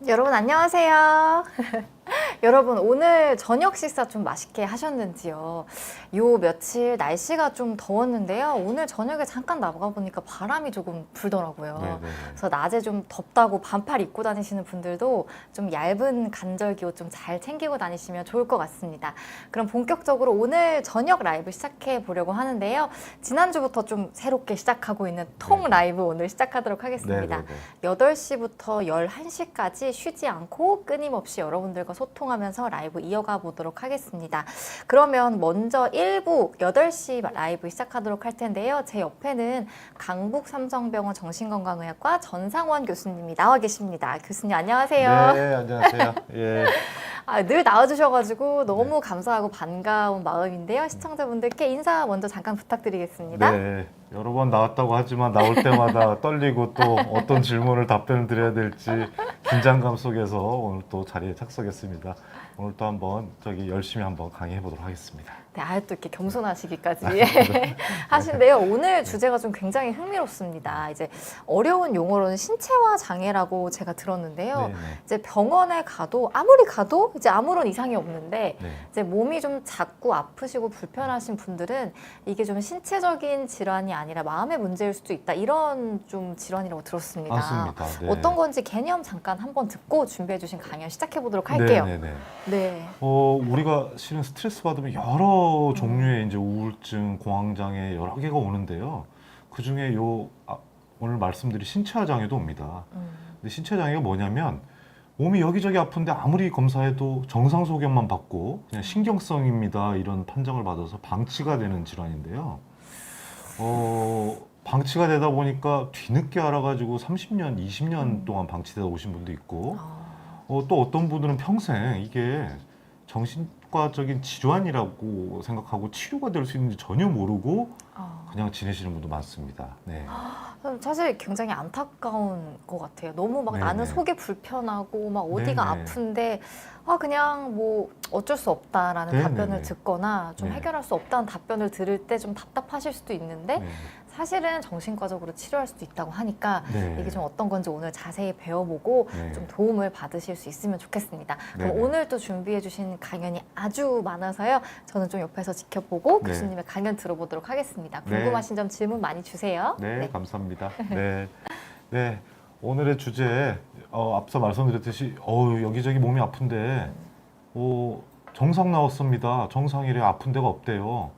여러분 안녕하세요. 여러분 오늘 저녁 식사 좀 맛있게 하셨는지요? 요 며칠 날씨가 좀 더웠는데요. 오늘 저녁에 잠깐 나가 보니까 바람이 조금 불더라고요. 네네네. 그래서 낮에 좀 덥다고 반팔 입고 다니시는 분들도 좀 얇은 간절기 옷 좀 잘 챙기고 다니시면 좋을 것 같습니다. 그럼 본격적으로 오늘 저녁 라이브 시작해 보려고 하는데요. 지난주부터 좀 새롭게 시작하고 있는 통 네네. 라이브 오늘 시작하도록 하겠습니다. 네네네. 8시부터 11시까지 쉬지 않고 끊임없이 여러분들과 소통하면서 라이브 이어가 보도록 하겠습니다. 그러면 먼저 1부 8시 라이브 시작하도록 할 텐데요. 제 옆에는 강북삼성병원 정신건강의학과 전상원 교수님이 나와 계십니다. 교수님 안녕하세요. 네, 안녕하세요. 예. 늘 나와주셔가지고 너무 감사하고 반가운 마음인데요. 시청자분들께 인사 먼저 잠깐 부탁드리겠습니다. 네. 여러 번 나왔다고 하지만 나올 때마다 떨리고 또 어떤 질문을 답변을 드려야 될지 긴장감 속에서 오늘 또 자리에 착석했습니다. 오늘 또 한번 열심히 한번 강의해 보도록 하겠습니다. 네, 아예 또 이렇게 겸손하시기까지 하신데요. 오늘 주제가 좀 굉장히 흥미롭습니다. 이제 어려운 용어로는 신체화 장애라고 제가 들었는데요. 네네. 이제 병원에 가도 아무리 가도 이제 아무런 이상이 없는데 네. 이제 몸이 좀 작고 아프시고 불편하신 분들은 이게 좀 신체적인 질환이 아니라 마음의 문제일 수도 있다. 이런 좀 질환이라고 들었습니다. 맞습니다. 네. 어떤 건지 개념 잠깐 한번 듣고 준비해 주신 강연 시작해 보도록 할게요. 네네네. 네. 우리가 실은 스트레스 받으면 여러 종류의 이제 우울증, 공황장애 여러 개가 오는데요. 그 중에 오늘 말씀드린 신체화 장애도 옵니다. 근데 신체 장애가 뭐냐면 몸이 여기저기 아픈데 아무리 검사해도 정상 소견만 받고 그냥 신경성입니다 이런 판정을 받아서 방치가 되는 질환인데요. 방치가 되다 보니까 뒤늦게 알아가지고 30년, 20년 동안 방치되다 오신 분도 있고 또 어떤 분들은 평생 이게 정신과적인 질환이라고 생각하고 치료가 될 수 있는지 전혀 모르고 그냥 지내시는 분도 많습니다. 네. 사실 굉장히 안타까운 것 같아요. 너무 막 네네. 나는 속이 불편하고 막 어디가 네네. 아픈데 그냥 뭐 어쩔 수 없다라는 네네네. 답변을 듣거나 좀 네. 해결할 수 없다는 답변을 들을 때 좀 답답하실 수도 있는데 네. 사실은 정신과적으로 치료할 수도 있다고 하니까 네. 이게 좀 어떤 건지 오늘 자세히 배워보고 네. 좀 도움을 받으실 수 있으면 좋겠습니다. 그럼 네네. 오늘 또 준비해 주신 강연이 아주 많아서요. 저는 좀 옆에서 지켜보고 네. 교수님의 강연 들어보도록 하겠습니다. 네. 궁금하신 점 질문 많이 주세요. 네, 감사합니다. 네. 네. 오늘의 주제, 앞서 말씀드렸듯이, 여기저기 몸이 아픈데, 정상 나왔습니다. 정상이래 아픈 데가 없대요.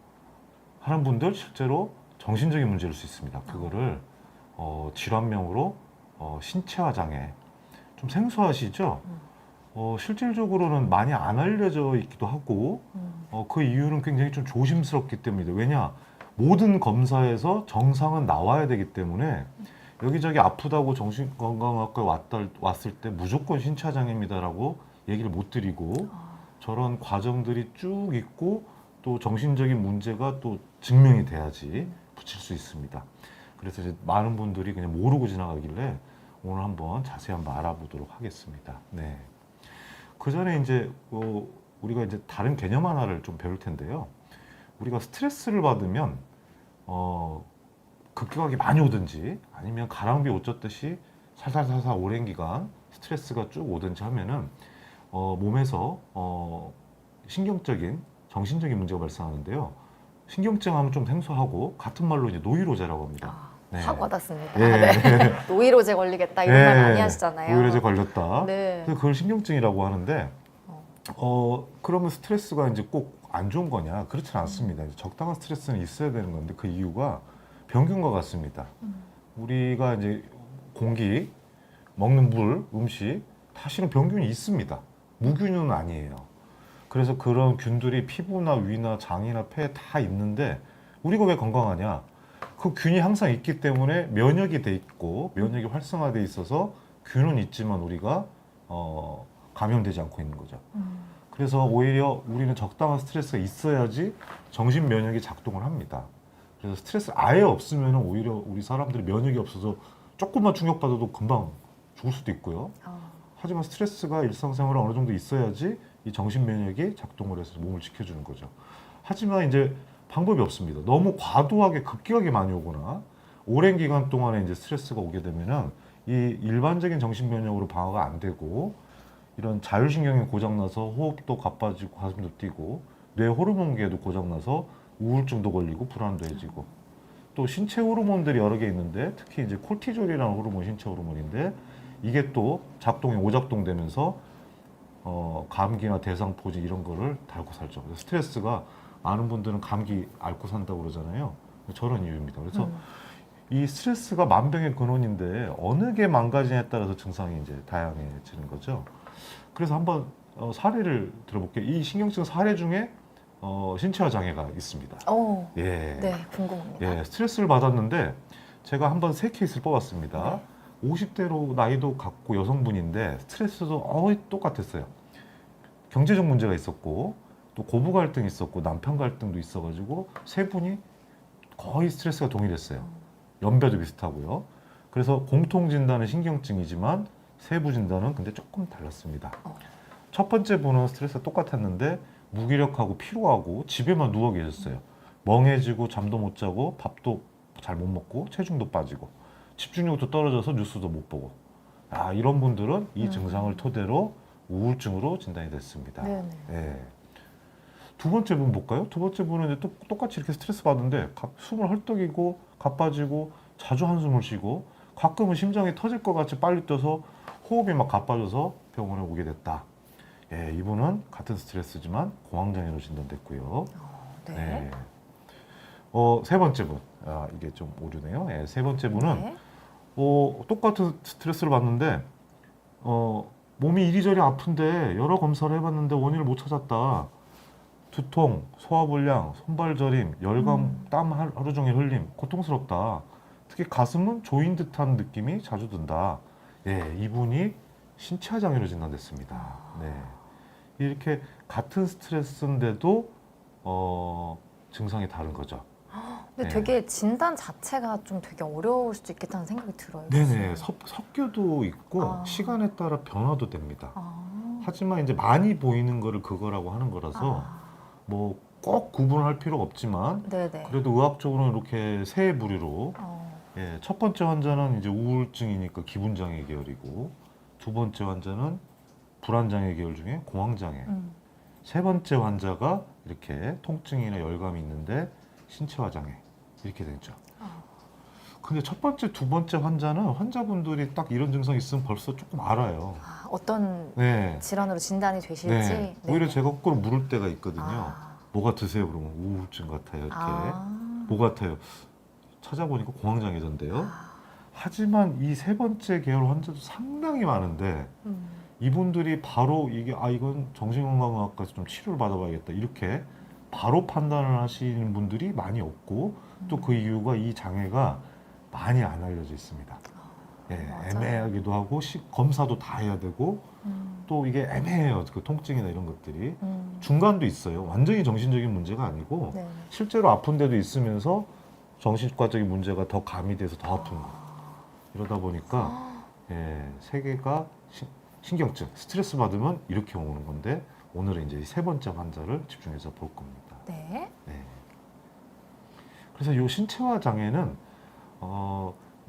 하는 분들 실제로 정신적인 문제일 수 있습니다. 그거를, 질환명으로, 신체화 장애. 좀 생소하시죠? 실질적으로는 많이 안 알려져 있기도 하고, 그 이유는 굉장히 좀 조심스럽기 때문이다. 왜냐? 모든 검사에서 정상은 나와야 되기 때문에 여기저기 아프다고 정신건강학과에 왔을 때 무조건 신체장애입니다라고 얘기를 못 드리고 저런 과정들이 쭉 있고 또 정신적인 문제가 또 증명이 돼야지 붙일 수 있습니다. 그래서 이제 많은 분들이 그냥 모르고 지나가길래 오늘 한번 자세히 한번 알아보도록 하겠습니다. 네. 그 전에 이제 우리가 이제 다른 개념 하나를 좀 배울 텐데요. 우리가 스트레스를 받으면 급격하게 많이 오든지 아니면 가랑비 옷 젖듯이 살살살살 오랜 기간 스트레스가 쭉 오든지 하면은 몸에서 신경적인 정신적인 문제가 발생하는데요. 신경증 하면 좀 생소하고 같은 말로 이제 노이로제라고 합니다. 네. 확 와닿습니다. 예. 네. 노이로제 걸리겠다 이런 말 많이 하시잖아요. 노이로제 걸렸다. 네. 그래서 그걸 신경증이라고 하는데 그러면 스트레스가 이제 꼭 안 좋은 거냐? 그렇지는 않습니다. 이제 적당한 스트레스는 있어야 되는 건데 그 이유가 병균과 같습니다. 우리가 이제 공기, 먹는 물, 음식 다 실은 병균이 있습니다. 무균은 아니에요. 그래서 그런 균들이 피부나 위나 장이나 폐에 다 있는데 우리가 왜 건강하냐? 그 균이 항상 있기 때문에 면역이 돼 있고 면역이 활성화돼 있어서 균은 있지만 우리가 감염되지 않고 있는 거죠. 그래서 오히려 우리는 적당한 스트레스가 있어야지 정신 면역이 작동을 합니다. 그래서 스트레스 아예 없으면 오히려 우리 사람들이 면역이 없어서 조금만 충격받아도 금방 죽을 수도 있고요. 하지만 스트레스가 일상생활에 어느 정도 있어야지 이 정신 면역이 작동을 해서 몸을 지켜주는 거죠. 하지만 이제 방법이 없습니다. 너무 과도하게 급격하게 많이 오거나 오랜 기간 동안에 이제 스트레스가 오게 되면은 이 일반적인 정신면역으로 방어가 안 되고 이런 자율신경이 고장나서 호흡도 가빠지고 가슴도 뛰고 뇌 호르몬계도 고장나서 우울증도 걸리고 불안도 해지고 또 신체 호르몬들이 여러 개 있는데 특히 이제 콜티졸이라는 호르몬 신체 호르몬인데 이게 또 작동이 오작동되면서 감기나 대상포진 이런 거를 앓고 살죠. 그래서 스트레스가 많은 분들은 감기 앓고 산다고 그러잖아요. 저런 이유입니다. 그래서 이 스트레스가 만병의 근원인데 어느 게 망가지냐에 따라서 증상이 이제 다양해지는 거죠. 그래서 한번 사례를 들어볼게요. 이 신경증 사례 중에 신체화 장애가 있습니다. 오, 예. 네, 궁금합니다. 예, 스트레스를 받았는데 제가 한번 세 케이스를 뽑았습니다. 네. 50대로 나이도 같고 여성분인데 스트레스도 거의 똑같았어요. 경제적 문제가 있었고 또 고부 갈등이 있었고 남편 갈등도 있어가지고 세 분이 거의 스트레스가 동일했어요. 연배도 비슷하고요. 그래서 공통 진단은 신경증이지만 세부 진단은 근데 조금 달랐습니다. 첫 번째 분은 스트레스가 똑같았는데 무기력하고 피로하고 집에만 누워 계셨어요. 멍해지고 잠도 못 자고 밥도 잘 못 먹고 체중도 빠지고 집중력도 떨어져서 뉴스도 못 보고 이런 분들은 이 증상을 토대로 우울증으로 진단이 됐습니다. 네네. 예. 두 번째 분 볼까요? 두 번째 분은 이제 똑같이 이렇게 스트레스 받는데 숨을 헐떡이고 가빠지고 자주 한숨을 쉬고 가끔은 심장이 터질 것 같이 빨리 뛰어서 호흡이 막 가빠져서 병원에 오게 됐다. 예, 이분은 같은 스트레스지만 공황장애로 진단됐고요. 네. 세 번째 분, 이게 좀 오류네요. 예, 세 번째 분은 네. 똑같은 스트레스를 받는데 몸이 이리저리 아픈데 여러 검사를 해봤는데 원인을 못 찾았다. 두통, 소화불량, 손발 저림, 열감, 땀 하루 종일 흘림, 고통스럽다. 특히 가슴은 조인 듯한 느낌이 자주 든다. 예, 이분이 신체화 장애로 진단됐습니다. 네, 이렇게 같은 스트레스인데도 증상이 다른 거죠. 근데 네. 되게 진단 자체가 좀 되게 어려울 수도 있겠다는 생각이 들어요. 네네, 섞여도 있고 시간에 따라 변화도 됩니다. 하지만 이제 많이 보이는 거를 그거라고 하는 거라서 뭐 꼭 구분할 필요가 없지만 네네. 그래도 의학적으로는 이렇게 세 부류로 예, 첫 번째 환자는 이제 우울증이니까 기분장애 계열이고 두 번째 환자는 불안장애 계열 중에 공황장애 세 번째 환자가 이렇게 통증이나 열감이 있는데 신체화 장애 이렇게 되죠. 근데 첫 번째, 두 번째 환자는 환자분들이 딱 이런 증상이 있으면 벌써 조금 알아요. 어떤 네. 질환으로 진단이 되실지. 네. 오히려 제가 거꾸로 물을 때가 있거든요. 아. 뭐 같으세요? 그러면 우울증 같아요. 이렇게. 뭐 같아요? 찾아보니까 공황장애던데요. 하지만 이 세 번째 계열 환자도 상당히 많은데 이분들이 바로 이건 정신건강의학과에서 좀 치료를 받아봐야겠다. 이렇게 바로 판단을 하시는 분들이 많이 없고 또 그 이유가 이 장애가 많이 안 알려져 있습니다. 예, 맞아요. 애매하기도 하고 검사도 다 해야 되고 또 이게 애매해요. 그 통증이나 이런 것들이 중간도 있어요. 완전히 정신적인 문제가 아니고 네. 실제로 아픈 데도 있으면서 정신과적인 문제가 더 가미돼서 더 아픈 거. 이러다 보니까 예, 세계가 신경증, 스트레스 받으면 이렇게 오는 건데 오늘은 이제 세 번째 환자를 집중해서 볼 겁니다. 네. 네. 그래서 이 신체화 장애는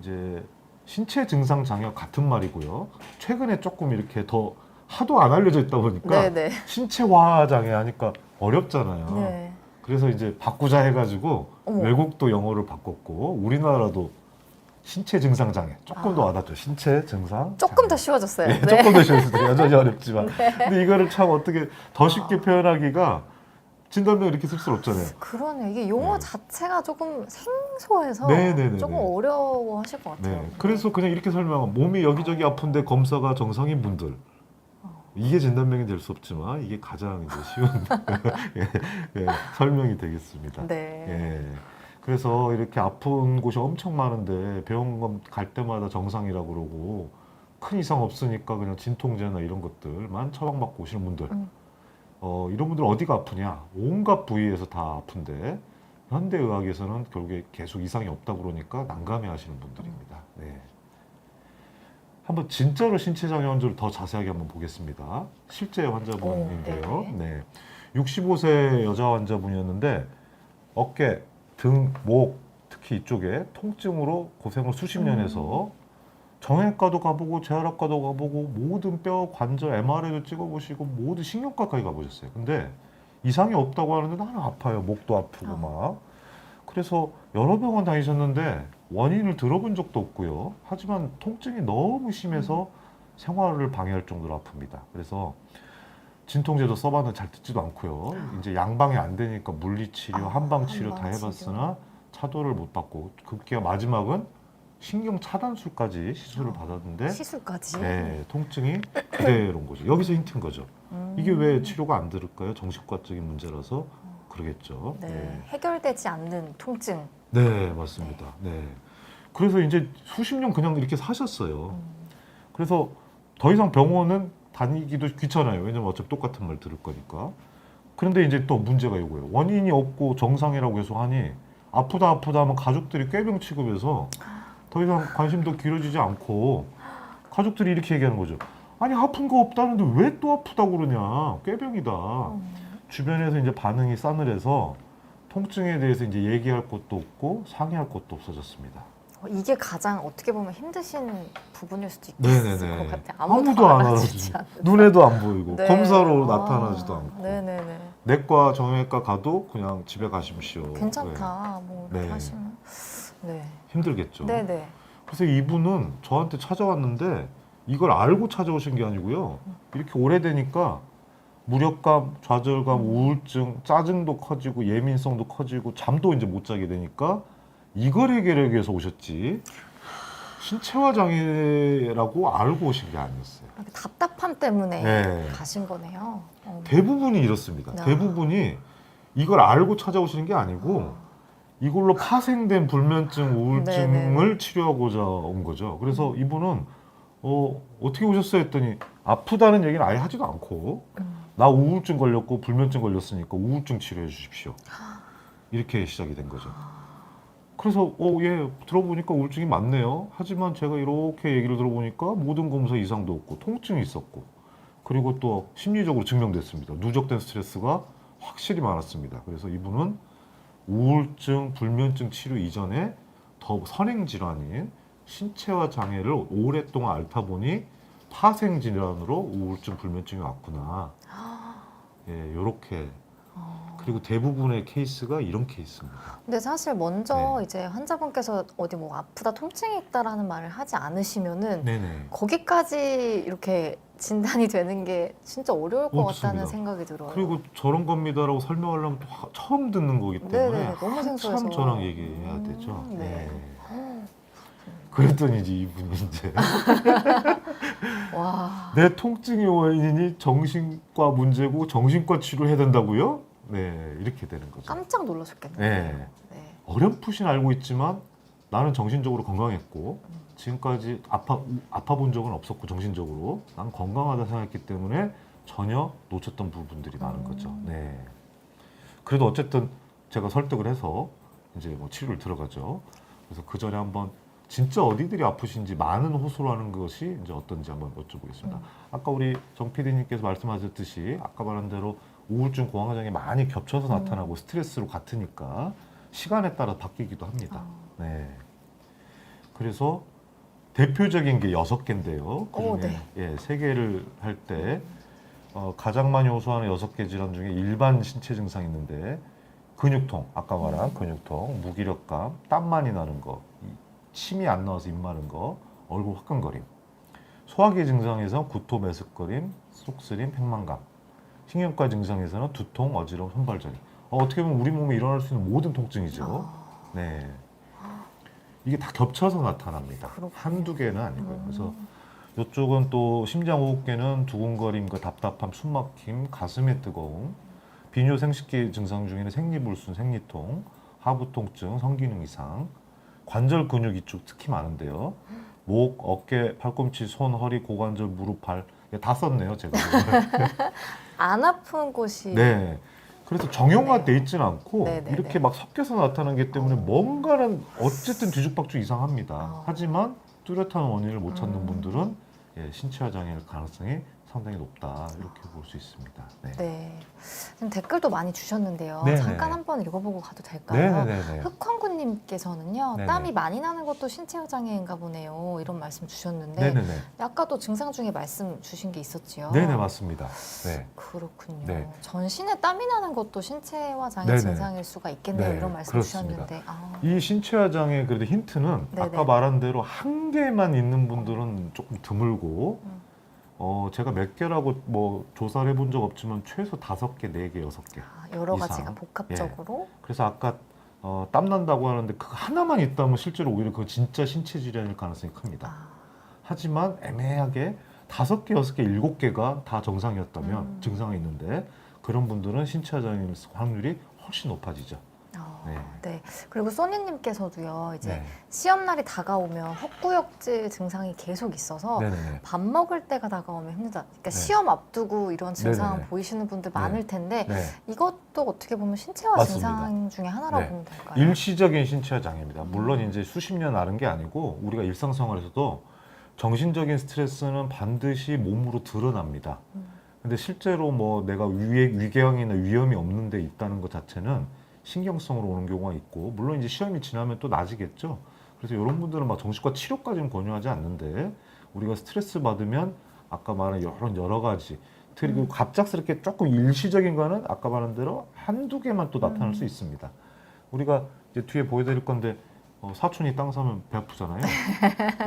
이제 신체 증상 장애와 같은 말이고요. 최근에 조금 이렇게 더 하도 안 알려져 있다 보니까 네네. 신체화 장애 하니까 어렵잖아요. 네. 그래서 이제 바꾸자 해가지고 어머. 외국도 영어를 바꿨고 우리나라도 신체 증상 장애 조금 더 와닿죠. 신체 증상 조금 장애. 더 쉬워졌어요. 네, 조금 더 쉬웠어요. 여전히 어렵지만. 근데 이거를 참 어떻게 더 쉽게 표현하기가 진단명 이렇게 쓸 수 없잖아요. 그러네요. 이게 용어 네. 자체가 조금 생소해서 네네네네. 조금 어려워하실 것 같아요. 네, 그래서 그냥 이렇게 설명하면 몸이 여기저기 아픈데 검사가 정상인 분들 이게 진단명이 될 수 없지만 이게 가장 이제 쉬운 예, 설명이 되겠습니다. 네. 예, 그래서 이렇게 아픈 곳이 엄청 많은데 병원 갈 때마다 정상이라고 그러고 큰 이상 없으니까 그냥 진통제나 이런 것들만 처방받고 오시는 분들 이런 분들 어디가 아프냐? 온갖 부위에서 다 아픈데 현대의학에서는 결국에 계속 이상이 없다 그러니까 난감해 하시는 분들입니다. 네. 한번 진짜로 신체장애 환자를 더 자세하게 한번 보겠습니다. 실제 환자분인데요. 네. 65세 여자 환자분이었는데 어깨, 등, 목, 특히 이쪽에 통증으로 고생을 수십 년 해서 정형외과도 가보고 재활학과도 가보고 모든 뼈, 관절, MRI도 찍어보시고 모든 신경과까지 가보셨어요. 근데 이상이 없다고 하는데 나는 아파요. 목도 아프고 막. 그래서 여러 병원 다니셨는데 원인을 들어본 적도 없고요. 하지만 통증이 너무 심해서 생활을 방해할 정도로 아픕니다. 그래서 진통제도 써봤는데 잘 듣지도 않고요. 이제 양방이 안 되니까 물리치료, 한방치료 다 한방치료. 해봤으나 차도를 못 받고 급기야 마지막은 신경 차단술까지 시술을 받았는데 시술까지. 네, 통증이 그대로인 거죠. 여기서 힌트인 거죠. 이게 왜 치료가 안 들을까요? 정신과적인 문제라서 그러겠죠. 네, 해결되지 않는 통증. 네, 맞습니다. 네. 그래서 이제 수십 년 그냥 이렇게 사셨어요. 그래서 더 이상 병원은 다니기도 귀찮아요. 왜냐면 어차피 똑같은 말 들을 거니까. 그런데 이제 또 문제가 이거예요. 원인이 없고 정상이라고 계속 하니 아프다 아프다 하면 가족들이 꾀병 취급해서 더 이상 관심도 길어지지 않고 가족들이 이렇게 얘기하는 거죠. 아니 아픈 거 없다는데 왜 또 아프다고 그러냐. 꾀병이다. 주변에서 이제 반응이 싸늘해서 통증에 대해서 이제 얘기할 것도 없고 상의할 것도 없어졌습니다. 이게 가장 어떻게 보면 힘드신 부분일 수도 네네네. 있을 것 같아요. 아무도 안 알아주지 알아주고 눈에도 안 보이고 네. 검사로 아, 나타나지도 않고 네네네. 내과 정형외과 가도 그냥 집에 가십시오. 괜찮다. 뭐 이렇게 네. 하시면. 네. 힘들겠죠. 네네. 그래서 이분은 저한테 찾아왔는데 이걸 알고 찾아오신 게 아니고요. 이렇게 오래되니까 무력감, 좌절감, 우울증, 짜증도 커지고 예민성도 커지고 잠도 이제 못 자게 되니까 이걸 해결하기 위해서 오셨지 신체화 장애라고 알고 오신 게 아니었어요. 답답함 때문에 네. 가신 거네요. 대부분이 이렇습니다. 야. 대부분이 이걸 알고 찾아오시는 게 아니고 이걸로 파생된 불면증, 우울증을 네네. 치료하고자 온 거죠. 그래서 이분은 어떻게 오셨어요 했더니 아프다는 얘기는 아예 하지도 않고 나 우울증 걸렸고 불면증 걸렸으니까 우울증 치료해 주십시오. 이렇게 시작이 된 거죠. 그래서 예 들어보니까 우울증이 많네요. 하지만 제가 이렇게 얘기를 들어보니까 모든 검사 이상도 없고 통증이 있었고 그리고 또 심리적으로 증명됐습니다. 누적된 스트레스가 확실히 많았습니다. 그래서 이분은 우울증, 불면증 치료 이전에 더 선행 질환인 신체화 장애를 오랫동안 앓다 보니 파생 질환으로 우울증, 불면증이 왔구나. 예, 요렇게. 그리고 대부분의 케이스가 이런 케이스입니다. 근데 사실 먼저 네. 이제 환자분께서 어디 뭐 아프다, 통증이 있다라는 말을 하지 않으시면은 네네. 거기까지 이렇게 진단이 되는 게 진짜 어려울 것 없습니다. 같다는 생각이 들어요. 그리고 저런 겁니다라고 설명하려면 또 처음 듣는 거기 때문에 네네, 너무 생소해서. 참 저랑 얘기해야 되죠. 네. 그랬더니 이제 이분이 이제 와. 내 통증이 원인이 정신과 문제고 정신과 치료해야 된다고요? 네, 이렇게 되는 거죠. 깜짝 놀라셨겠네요. 네. 네. 어렴풋이 알고 있지만 나는 정신적으로 건강했고 지금까지 아파 본 적은 없었고 정신적으로 난 건강하다 생각했기 때문에 전혀 놓쳤던 부분들이 많은 거죠. 네. 그래도 어쨌든 제가 설득을 해서 이제 뭐 치료를 들어가죠. 그래서 그 전에 한번 진짜 어디들이 아프신지 많은 호소를 하는 것이 이제 어떤지 한번 여쭤보겠습니다. 아까 우리 정 PD님께서 말씀하셨듯이 아까 말한 대로 우울증, 공황장애 많이 겹쳐서 나타나고 스트레스로 같으니까 시간에 따라 바뀌기도 합니다. 네. 그래서 대표적인 게 6개인데요. 그중에 네. 예, 3개를 할 때 가장 많이 호소하는 6개 질환 중에 일반 신체 증상이 있는데 근육통, 아까 말한 근육통, 무기력감, 땀 많이 나는 거, 침이 안 나와서 입 마른 거, 얼굴 화끈거림. 소화기 증상에서 구토, 메스꺼림, 속쓰림, 팽만감. 신경과 증상에서는 두통, 어지러움, 손발저림. 어떻게 보면 우리 몸에 일어날 수 있는 모든 통증이죠. 네. 이게 다 겹쳐서 나타납니다. 그렇군요. 한두 개는 아니고요. 그래서 이쪽은 또 심장호흡계는 두근거림과 답답함, 숨막힘, 가슴의 뜨거움, 비뇨 생식기 증상 중에는 생리불순, 생리통, 하부 통증, 성기능 이상, 관절 근육 이쪽 특히 많은데요. 목, 어깨, 팔꿈치, 손, 허리, 고관절, 무릎, 발 다 썼네요, 제가. 안 아픈 곳이 네. 그래서 정형화돼 있지는 않고 네네네. 이렇게 막 섞여서 나타나기 때문에 뭔가는 어쨌든 뒤죽박죽 이상합니다. 하지만 뚜렷한 원인을 못 찾는 분들은 예, 신체화 장애일 가능성이 상당히 높다 이렇게 볼 수 있습니다. 네. 네. 지금 댓글도 많이 주셨는데요. 네네네. 잠깐 한번 읽어보고 가도 될까요? 네네네. 흑황구님께서는요. 네네. 땀이 많이 나는 것도 신체 장애인가 보네요. 이런 말씀 주셨는데 네네네. 아까도 증상 중에 말씀 주신 게 있었지요. 네네 맞습니다. 네. 그렇군요. 네. 전신에 땀이 나는 것도 신체화 장애 네네. 증상일 수가 있겠네요. 네, 이런 말씀 그렇습니다. 주셨는데. 아. 이 신체화 장애 그래도 힌트는 네네. 아까 말한 대로 한 개만 있는 분들은 조금 드물고 제가 몇 개라고 뭐 조사를 해본 적 없지만 최소 5개, 4개, 6개. 여러 이상. 가지가 복합적으로. 그래서 아까 땀 난다고 하는데 그거 하나만 있다면 실제로 오히려 그거 진짜 신체 질환일 가능성이 큽니다. 아. 하지만 애매하게 5개, 6개, 7개가 다 정상이었다면 증상이 있는데 그런 분들은 신체화 장애일 확률이 훨씬 높아지죠. 네. 네. 그리고 소니님께서도요. 이제 네. 시험 날이 다가오면 헛구역질 증상이 계속 있어서 네네네. 밥 먹을 때가 다가오면 힘들다. 그러니까 네. 시험 앞두고 이런 증상 네네네. 보이시는 분들 네. 많을 텐데 네. 이것도 어떻게 보면 신체화 맞습니다. 증상 중에 하나라고 네. 보면 될까요? 일시적인 신체화 장애입니다. 물론 이제 수십 년 앓은 게 아니고 우리가 일상생활에서도 정신적인 스트레스는 반드시 몸으로 드러납니다. 근데 실제로 뭐 내가 위궤양이나 위험이 없는 데 있다는 것 자체는 신경성으로 오는 경우가 있고 물론 이제 시험이 지나면 또 나아지겠죠. 그래서 이런 분들은 막 정신과 치료까지는 권유하지 않는데 우리가 스트레스 받으면 아까 말한 여러 가지 그리고 갑작스럽게 조금 일시적인 거는 아까 말한 대로 한두 개만 또 나타날 수 있습니다. 우리가 이제 뒤에 보여드릴 건데 사촌이 땅 사면 배 아프잖아요.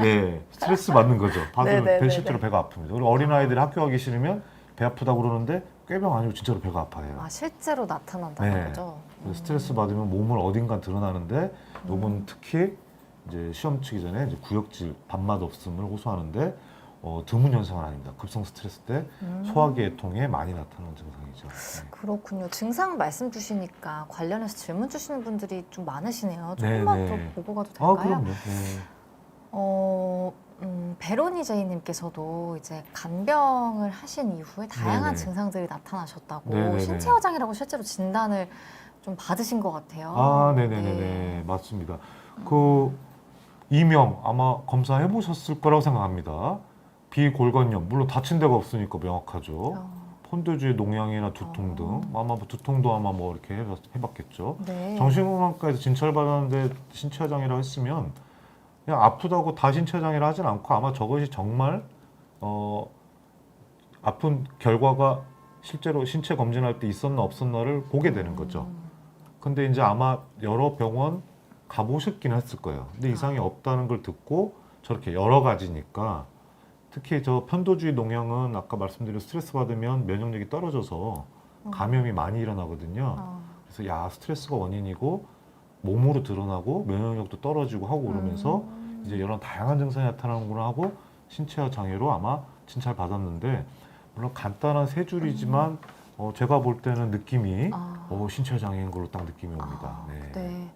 네, 스트레스 받는 거죠. 받으면 네네네네. 실제로 배가 아픕니다. 우리 어린아이들이 학교 가기 싫으면 배 아프다고 그러는데 꾀병 아니고 진짜로 배가 아파요. 아, 실제로 나타난다는 네. 거죠? 스트레스 받으면 몸을 어딘가 드러나는데 요건 특히 이제 시험 치기 전에 이제 구역질, 밥맛 없음을 호소하는데 드문 현상은 아닙니다. 급성 스트레스 때 소화계통에 많이 나타나는 증상이죠. 네. 그렇군요. 증상 말씀 주시니까 관련해서 질문 주시는 분들이 좀 많으시네요. 네, 조금만 네. 더 보고 가도 될까요? 그럼요. 네. 베로니 제이님께서도 이제 간병을 하신 이후에 다양한 네네. 증상들이 나타나셨다고 네네네. 신체화 장애라고 실제로 진단을 좀 받으신 것 같아요. 아, 네네네네. 맞습니다. 그 이명 아마 검사해 보셨을 거라고 생각합니다. 비골간염 물론 다친 데가 없으니까 명확하죠. 어, 폰드주의 농양이나 두통 등 아마 뭐 두통도 아마 뭐 이렇게 해봤겠죠. 네. 정신건강과에서 진찰받았는데 신체화 장애라고 했으면 그냥 아프다고 다 신체화 장애라 하진 않고 아마 저것이 정말 아픈 결과가 실제로 신체 검진할 때 있었나 없었나를 보게 되는 거죠. 근데 이제 아마 여러 병원 가보셨긴 했을 거예요. 근데 이상이 없다는 걸 듣고 저렇게 여러 가지니까 특히 저 편도주의 농양은 아까 말씀드린 스트레스 받으면 면역력이 떨어져서 감염이 많이 일어나거든요. 그래서 야 스트레스가 원인이고 몸으로 드러나고 면역력도 떨어지고 하고 그러면서 이제 이런 다양한 증상이 나타나는구나 하고 신체화 장애로 아마 진찰 받았는데 물론 간단한 세 줄이지만 제가 볼 때는 느낌이 신체화 장애인 걸로 딱 느낌이 옵니다. 네.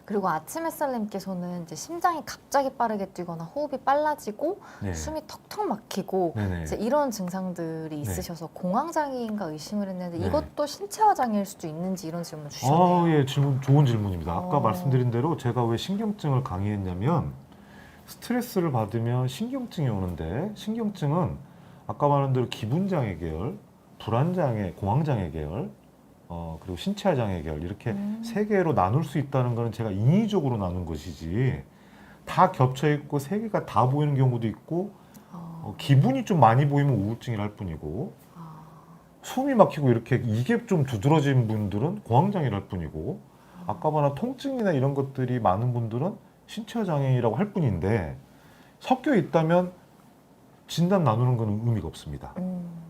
그리고 아침 햇살님께서는 이제 심장이 갑자기 빠르게 뛰거나 호흡이 빨라지고 네. 숨이 턱턱 막히고 네네. 이제 이런 증상들이 네. 있으셔서 공황장애인가 의심을 했는데 네. 이것도 신체화 장애일 수도 있는지 이런 질문 주셨네요. 예, 좋은 질문입니다. 아까 어. 말씀드린 대로 제가 왜 신경증을 강의했냐면 스트레스를 받으면 신경증이 오는데 신경증은 아까 말한 대로 기분장애 계열, 불안장애, 공황장애 계열, 그리고 신체화 장애 계열 이렇게 세 개로 나눌 수 있다는 것은 제가 인위적으로 나눈 것이지 다 겹쳐 있고 세 개가 다 보이는 경우도 있고 기분이 좀 많이 보이면 우울증이랄 뿐이고 숨이 막히고 이렇게 이게 좀 두드러진 분들은 공황장애랄 뿐이고 아까 말한 통증이나 이런 것들이 많은 분들은 신체화 장애라고 할 뿐인데 섞여 있다면 진단 나누는 것은 의미가 없습니다.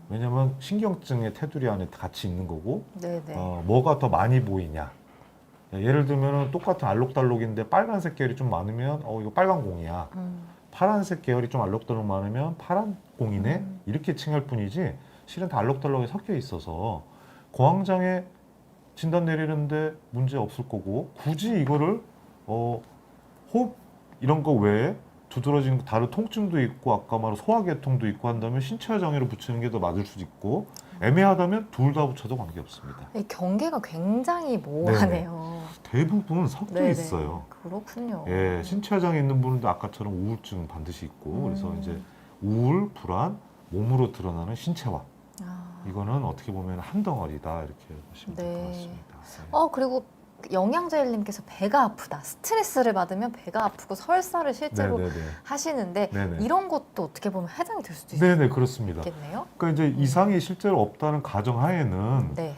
왜냐하면 신경증의 테두리 안에 같이 있는 거고 네네. 뭐가 더 많이 보이냐. 예를 들면 똑같은 알록달록인데 빨간색 계열이 좀 많으면 이거 빨간 공이야. 파란색 계열이 좀 알록달록 많으면 파란 공이네. 이렇게 칭할 뿐이지 실은 다 알록달록이 섞여 있어서 공황장애 진단 내리는데 문제 없을 거고 굳이 이거를 호흡 이런 거 외에 두드러진 다른 통증도 있고 아까 말한 소화계통도 있고 한다면 신체화 장애로 붙이는 게 더 맞을 수도 있고 애매하다면 둘 다 붙여도 관계없습니다. 이 경계가 굉장히 모호하네요. 대부분 섞여 네네. 있어요. 그렇군요. 예, 신체화 장애 있는 분은 아까처럼 우울증 반드시 있고 그래서 이제 우울, 불안, 음. 드러나는 신체화. 아. 이거는 어떻게 보면 한 덩어리다 이렇게 보시면 될 것 네. 같습니다. 네. 그리고 영양제일님께서 배가 아프다. 스트레스를 받으면 배가 아프고 설사를 실제로 네네네. 하시는데 네네. 이런 것도 어떻게 보면 해당이 될 수도 네네, 그렇습니다. 있겠네요. 그러니까 이제 이상이 실제로 없다는 가정하에는 네.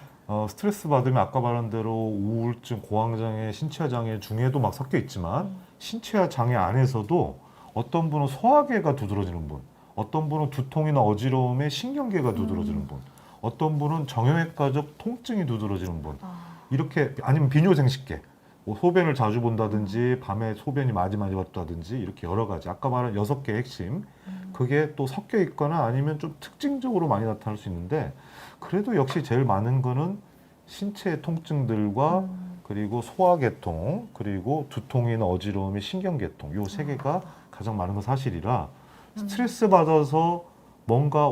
스트레스 받으면 아까 말한 대로 우울증, 고황장애, 신체화 장애 중에도 막 섞여 있지만 신체화 장애 안에서도 어떤 분은 소화계가 두드러지는 분, 어떤 분은 두통이나 어지러움에 신경계가 두드러지는 분, 어떤 분은 정형외과적 통증이 두드러지는 분, 아. 이렇게 아니면 비뇨생식계, 뭐 소변을 자주 본다든지 밤에 소변이 많이 왔다든지 이렇게 여러 가지 아까 말한 6개의 핵심 그게 또 섞여 있거나 아니면 좀 특징적으로 많이 나타날 수 있는데 그래도 역시 제일 많은 거는 신체 통증들과 그리고 소화계통 그리고 두통이나 어지러움이 신경계통 요 세 개가 가장 많은 건 사실이라 스트레스 받아서 뭔가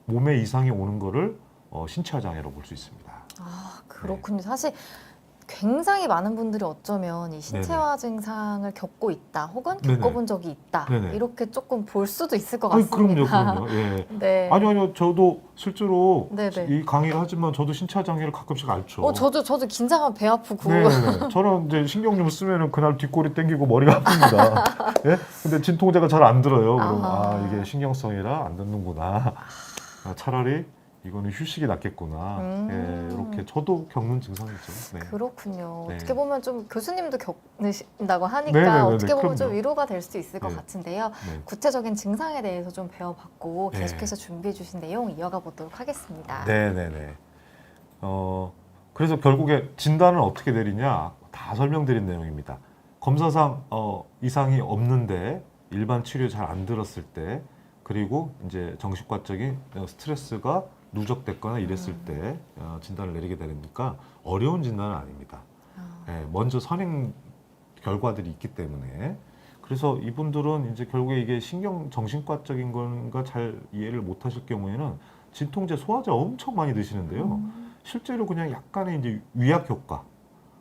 몸에 이상이 오는 거를 신체화 장애로 볼 수 있습니다. 아, 그렇군요. 사실 굉장히 많은 분들이 어쩌면 이 신체화 증상을 겪고 있다, 혹은 네네. 겪어본 적이 있다, 네네. 이렇게 조금 볼 수도 있을 것 아니, 같습니다. 그럼요. 예. 네. 아니요. 저도 실제로 네네. 이 강의를 하지만 저도 신체화 장애를 가끔씩 앓죠. 저도 긴장하면 배 아프고. 네네. 저는 이제 신경좀 쓰면은 그날 뒷골이 땡기고 머리가 아픕니다. 예? 근데 진통제가 잘 안 들어요. 그럼 이게 신경성이라 안 듣는구나. 차라리 이거는 휴식이 낫겠구나. 예, 이렇게 저도 겪는 증상이죠. 네. 그렇군요. 네. 어떻게 보면 좀 교수님도 겪으신다고 하니까 네네네네, 어떻게 보면 좀 그럼요. 위로가 될 수도 있을 것 네. 같은데요. 네. 구체적인 증상에 대해서 좀 배워봤고 네. 계속해서 준비해 주신 내용 이어가 보도록 하겠습니다. 네네네. 그래서 결국에 진단을 어떻게 내리냐 다 설명드린 내용입니다. 검사상 이상이 없는데 일반 치료 잘 안 들었을 때 그리고 이제 정신과적인 스트레스가 누적됐거나 이랬을 때 진단을 내리게 되니까 어려운 진단은 아닙니다. 예, 먼저 선행 결과들이 있기 때문에 그래서 이분들은 이제 결국에 이게 정신과적인 건가 잘 이해를 못 하실 경우에는 진통제, 소화제 엄청 많이 드시는데요. 실제로 그냥 약간의 이제 위약 효과,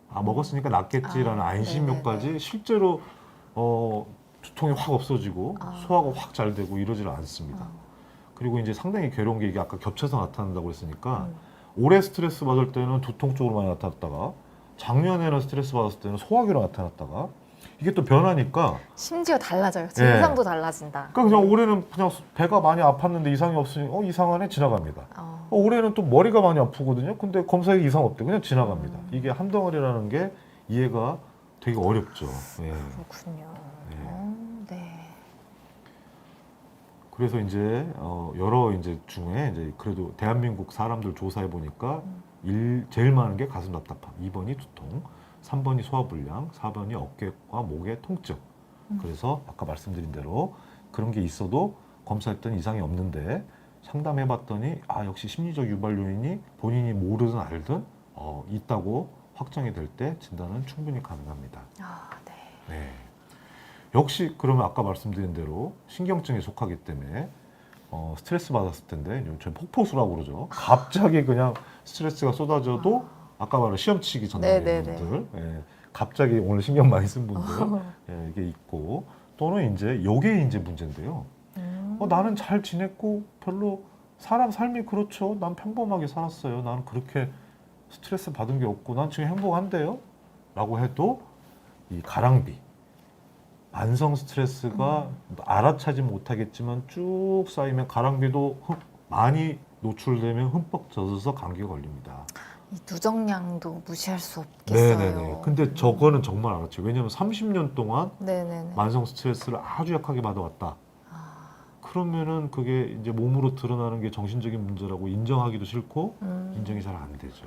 먹었으니까 낫겠지라는 안심 네네네. 효과지 실제로 두통이 확 없어지고 소화가 확 잘 되고 이러지는 않습니다. 그리고 이제 상당히 괴로운 게 이게 아까 겹쳐서 나타난다고 했으니까 올해 스트레스 받을 때는 두통 쪽으로 많이 나타났다가 작년에는 스트레스 받았을 때는 소화기로 나타났다가 이게 또 변하니까 심지어 달라져요. 증상도 달라진다. 그러니까 그냥 올해는 그냥 배가 많이 아팠는데 이상이 없으니 이상하네 지나갑니다. 올해는 또 머리가 많이 아프거든요. 근데 검사에 이상 없대 그냥 지나갑니다. 이게 한 덩어리라는 게 이해가 되게 어렵죠. 예. 그렇군요. 네. 그래서 이제 여러 이제 중에 이제 그래도 대한민국 사람들 조사해 보니까 제일 많은 게 가슴 답답함, 2번이 두통, 3번이 소화불량, 4번이 어깨와 목의 통증. 그래서 아까 말씀드린 대로 그런 게 있어도 검사했더니 이상이 없는데 상담해 봤더니 역시 심리적 유발 요인이 본인이 모르든 알든 있다고 확정이 될 때 진단은 충분히 가능합니다. 네. 네. 역시 그러면 아까 말씀드린 대로 신경증에 속하기 때문에 스트레스 받았을 텐데 저희 폭포수라고 그러죠. 갑자기 그냥 스트레스가 쏟아져도 아까 말한 시험 치기 전날에 분들 갑자기 오늘 신경 많이 쓴 분들 이게 있고 또는 이제 요게 이제 문제인데요. 나는 잘 지냈고 별로 사람 삶이 그렇죠. 난 평범하게 살았어요. 나는 그렇게 스트레스 받은 게 없고 난 지금 행복한데요. 라고 해도 이 가랑비 만성 스트레스가 알아차지 못하겠지만 쭉 쌓이면 가랑비도 많이 노출되면 흠뻑 젖어서 감기가 걸립니다. 이 누정량도 무시할 수 없겠어요. 네네네. 근데 저거는 정말 알았죠. 왜냐하면 30년 동안 네네네. 만성 스트레스를 아주 약하게 받아왔다. 그러면은 그게 이제 몸으로 드러나는 게 정신적인 문제라고 인정하기도 싫고 인정이 잘 안 되죠.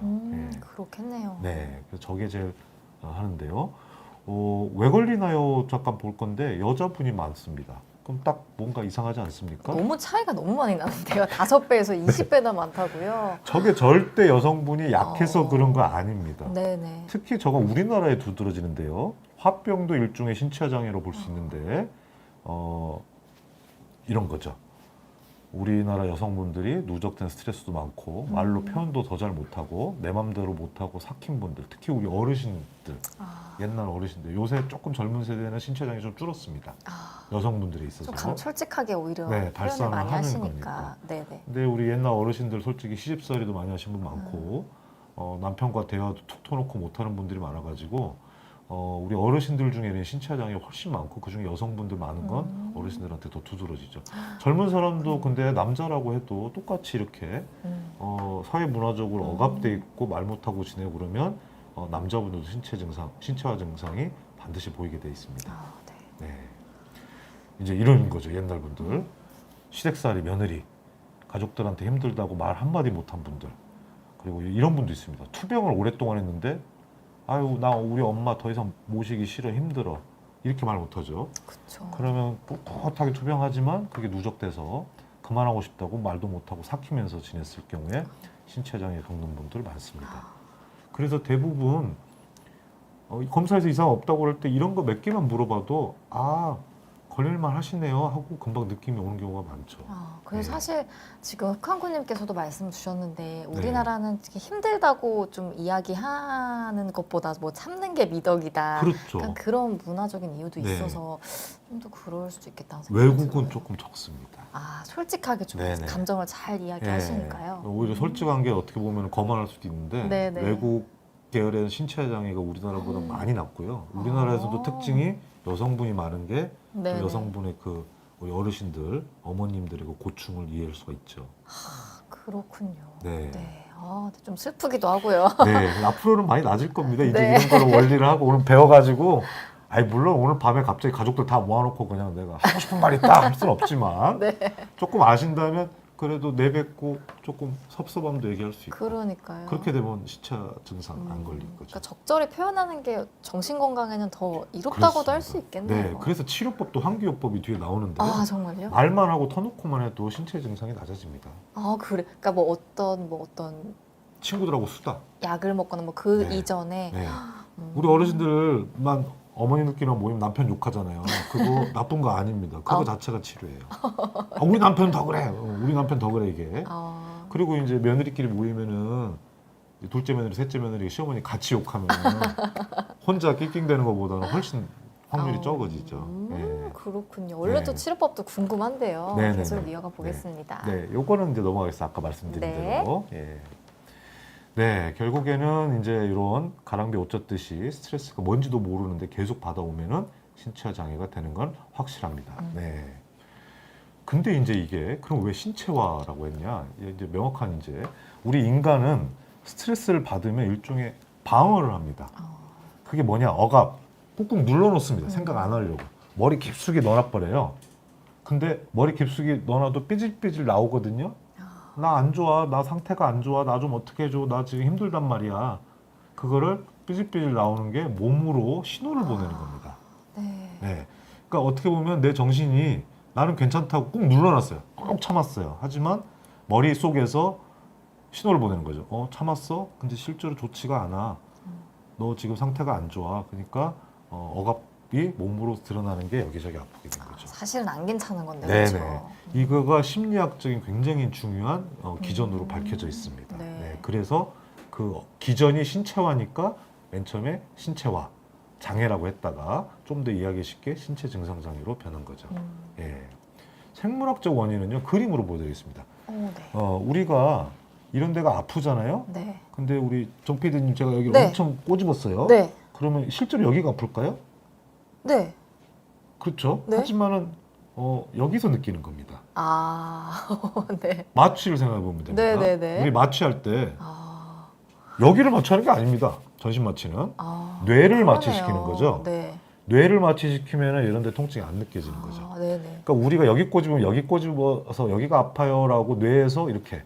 그렇겠네요. 네, 그래서 저게 제일 하는데요. 왜 걸리나요? 잠깐 볼 건데 여자분이 많습니다. 그럼 딱 뭔가 이상하지 않습니까? 너무 차이가 너무 많이 나는데요. 5배에서 20배나 많다고요. 저게 절대 여성분이 약해서 그런 거 아닙니다. 네네. 특히 저거 우리나라에 두드러지는데요. 화병도 일종의 신체화 장애로 볼 수 있는데 이런 거죠. 우리나라 여성분들이 누적된 스트레스도 많고 말로 표현도 더 잘 못하고 내 맘대로 못하고 삭힌 분들, 특히 우리 어르신들, 옛날 어르신들, 요새 조금 젊은 세대는 신체장애 좀 줄었습니다. 여성분들에 있어서. 솔직하게 오히려 네, 표현을 발산을 많이 하는 하시니까. 거니까. 네네. 근데 우리 옛날 어르신들 솔직히 시집살이도 많이 하신 분 많고 남편과 대화도 툭 터놓고 못하는 분들이 많아가지고 우리 어르신들 중에는 신체장애 훨씬 많고 그중에 여성분들 많은 건 어르신들한테 더 두드러지죠. 젊은 사람도 근데 남자라고 해도 똑같이 이렇게 사회 문화적으로 억압돼 있고 말 못하고 지내고 그러면 남자분들도 신체화 증상이 반드시 보이게 돼 있습니다. 네. 네. 이제 이런 거죠. 옛날 분들 시댁살이 며느리 가족들한테 힘들다고 말 한마디 못한 분들, 그리고 이런 분도 있습니다. 투병을 오랫동안 했는데 아유 나 우리 엄마 더 이상 모시기 싫어 힘들어 이렇게 말 못하죠. 그쵸. 그러면 꿋꿋하게 투병하지만 그게 누적돼서 그만하고 싶다고 말도 못하고 삭히면서 지냈을 경우에 신체장애 겪는 분들 많습니다. 그래서 대부분 검사에서 이상 없다고 그럴 때 이런 거 몇 개만 물어봐도 아 걸릴만 하시네요 하고 금방 느낌이 오는 경우가 많죠. 그래서 네. 사실 지금 흑한구님께서도 말씀 주셨는데 우리나라는 특히 힘들다고 좀 이야기하는 것보다 뭐 참는 게 미덕이다. 그렇죠. 약간 그런 문화적인 이유도 네. 있어서 좀 더 그럴 수도 있겠다는 생각이 외국은 들어요. 조금 적습니다. 솔직하게 좀 네네. 감정을 잘 이야기하시니까요. 오히려 솔직한 게 어떻게 보면 거만할 수도 있는데 네네. 외국 계열의 신체 장애가 우리나라보다 많이 낮고요. 우리나라에서도 특징이 여성분이 많은 게 그 네네. 여성분의 그 우리 어르신들, 어머님들의 그 고충을 이해할 수가 있죠. 그렇군요. 네. 좀 슬프기도 하고요. 네, 앞으로는 많이 낮을 겁니다. 이제 네. 이런 거를 원리를 하고 오늘 배워가지고, 물론 오늘 밤에 갑자기 가족들 다 모아놓고 그냥 내가 하고 싶은 말이 딱 할 수는 없지만 네. 조금 아신다면 그래도 내뱉고 조금 섭섭함도 얘기할 수 있고. 그러니까요. 그렇게 되면 시차 증상 안 걸린 거죠. 그러니까 적절히 표현하는 게 정신 건강에는 더 이롭다고도 할 수 그렇습니다. 있겠네요. 네, 그래서 치료법도 환기요법이 뒤에 나오는데 정말요? 말만 하고 터놓고만 해도 신체 증상이 낮아집니다. 그래. 그러니까 뭐 어떤 친구들하고 수다. 약을 먹거나 뭐 그 네. 이전에 네. 우리 어르신들만 어머니들끼리만 모이면 남편 욕하잖아요. 그거 나쁜 거 아닙니다. 그거 자체가 치료예요. 우리 남편 더 그래. 우리 남편 더 그래 이게. 그리고 이제 며느리끼리 모이면은 둘째 며느리, 셋째 며느리, 시어머니 같이 욕하면 혼자 낑낑대는 것보다는 훨씬 확률이 적어지죠. 네. 그렇군요. 원래도 네. 치료법도 궁금한데요. 네네네. 계속 이어가 보겠습니다. 네, 요거는 이제 넘어가겠습니다. 아까 말씀드린 네. 대로. 예. 네, 결국에는 이제 이런 가랑비에 옷 젖듯이 스트레스가 뭔지도 모르는데 계속 받아오면은 신체화 장애가 되는 건 확실합니다. 네. 근데 이제 이게 그럼 왜 신체화라고 했냐? 이제 명확한 이제 우리 인간은 스트레스를 받으면 일종의 방어를 합니다. 그게 뭐냐? 억압, 꾹꾹 눌러놓습니다. 생각 안 하려고. 머리 깊숙이 넣어놔버려요. 근데 머리 깊숙이 넣어놔도 삐질삐질 나오거든요. 나 안 좋아, 나 상태가 안 좋아, 나 좀 어떻게 해줘, 나 지금 힘들단 말이야. 그거를 삐질삐질 나오는 게 몸으로 신호를 보내는 겁니다. 네. 그러니까 어떻게 보면 내 정신이 나는 괜찮다고 꾹 눌러놨어요. 꾹 참았어요. 하지만 머릿속에서 신호를 보내는 거죠. 참았어? 근데 실제로 좋지가 않아. 너 지금 상태가 안 좋아. 그러니까 억압이 몸으로 드러나는 게 여기저기 아프게 된 거죠. 사실은 안 괜찮은 건데. 네네. 그렇죠? 이거가 심리학적인 굉장히 중요한 기전으로 밝혀져 있습니다. 네. 네, 그래서 그 기전이 신체화니까 맨 처음에 신체화 장애라고 했다가 좀 더 이해하기 쉽게 신체 증상 장애로 변한 거죠. 예. 생물학적 원인은요 그림으로 보여드리겠습니다. 네. 우리가 이런 데가 아프잖아요. 네. 근데 우리 정 PD님 제가 여기 네. 엄청 꼬집었어요. 네. 그러면 실제로 여기가 아플까요? 네. 그렇죠. 네. 하지만은 여기서 느끼는 겁니다. 네. 마취를 생각해 보면 됩니다. 네네네. 우리 마취할 때 여기를 마취하는 게 아닙니다. 전신 마취는 뇌를 그러네요. 마취시키는 거죠. 네. 뇌를 마취시키면 이런 데 통증이 안 느껴지는 거죠. 네네. 그러니까 우리가 여기 꼬집으면 여기 꼬집어서 여기가 아파요라고 뇌에서 이렇게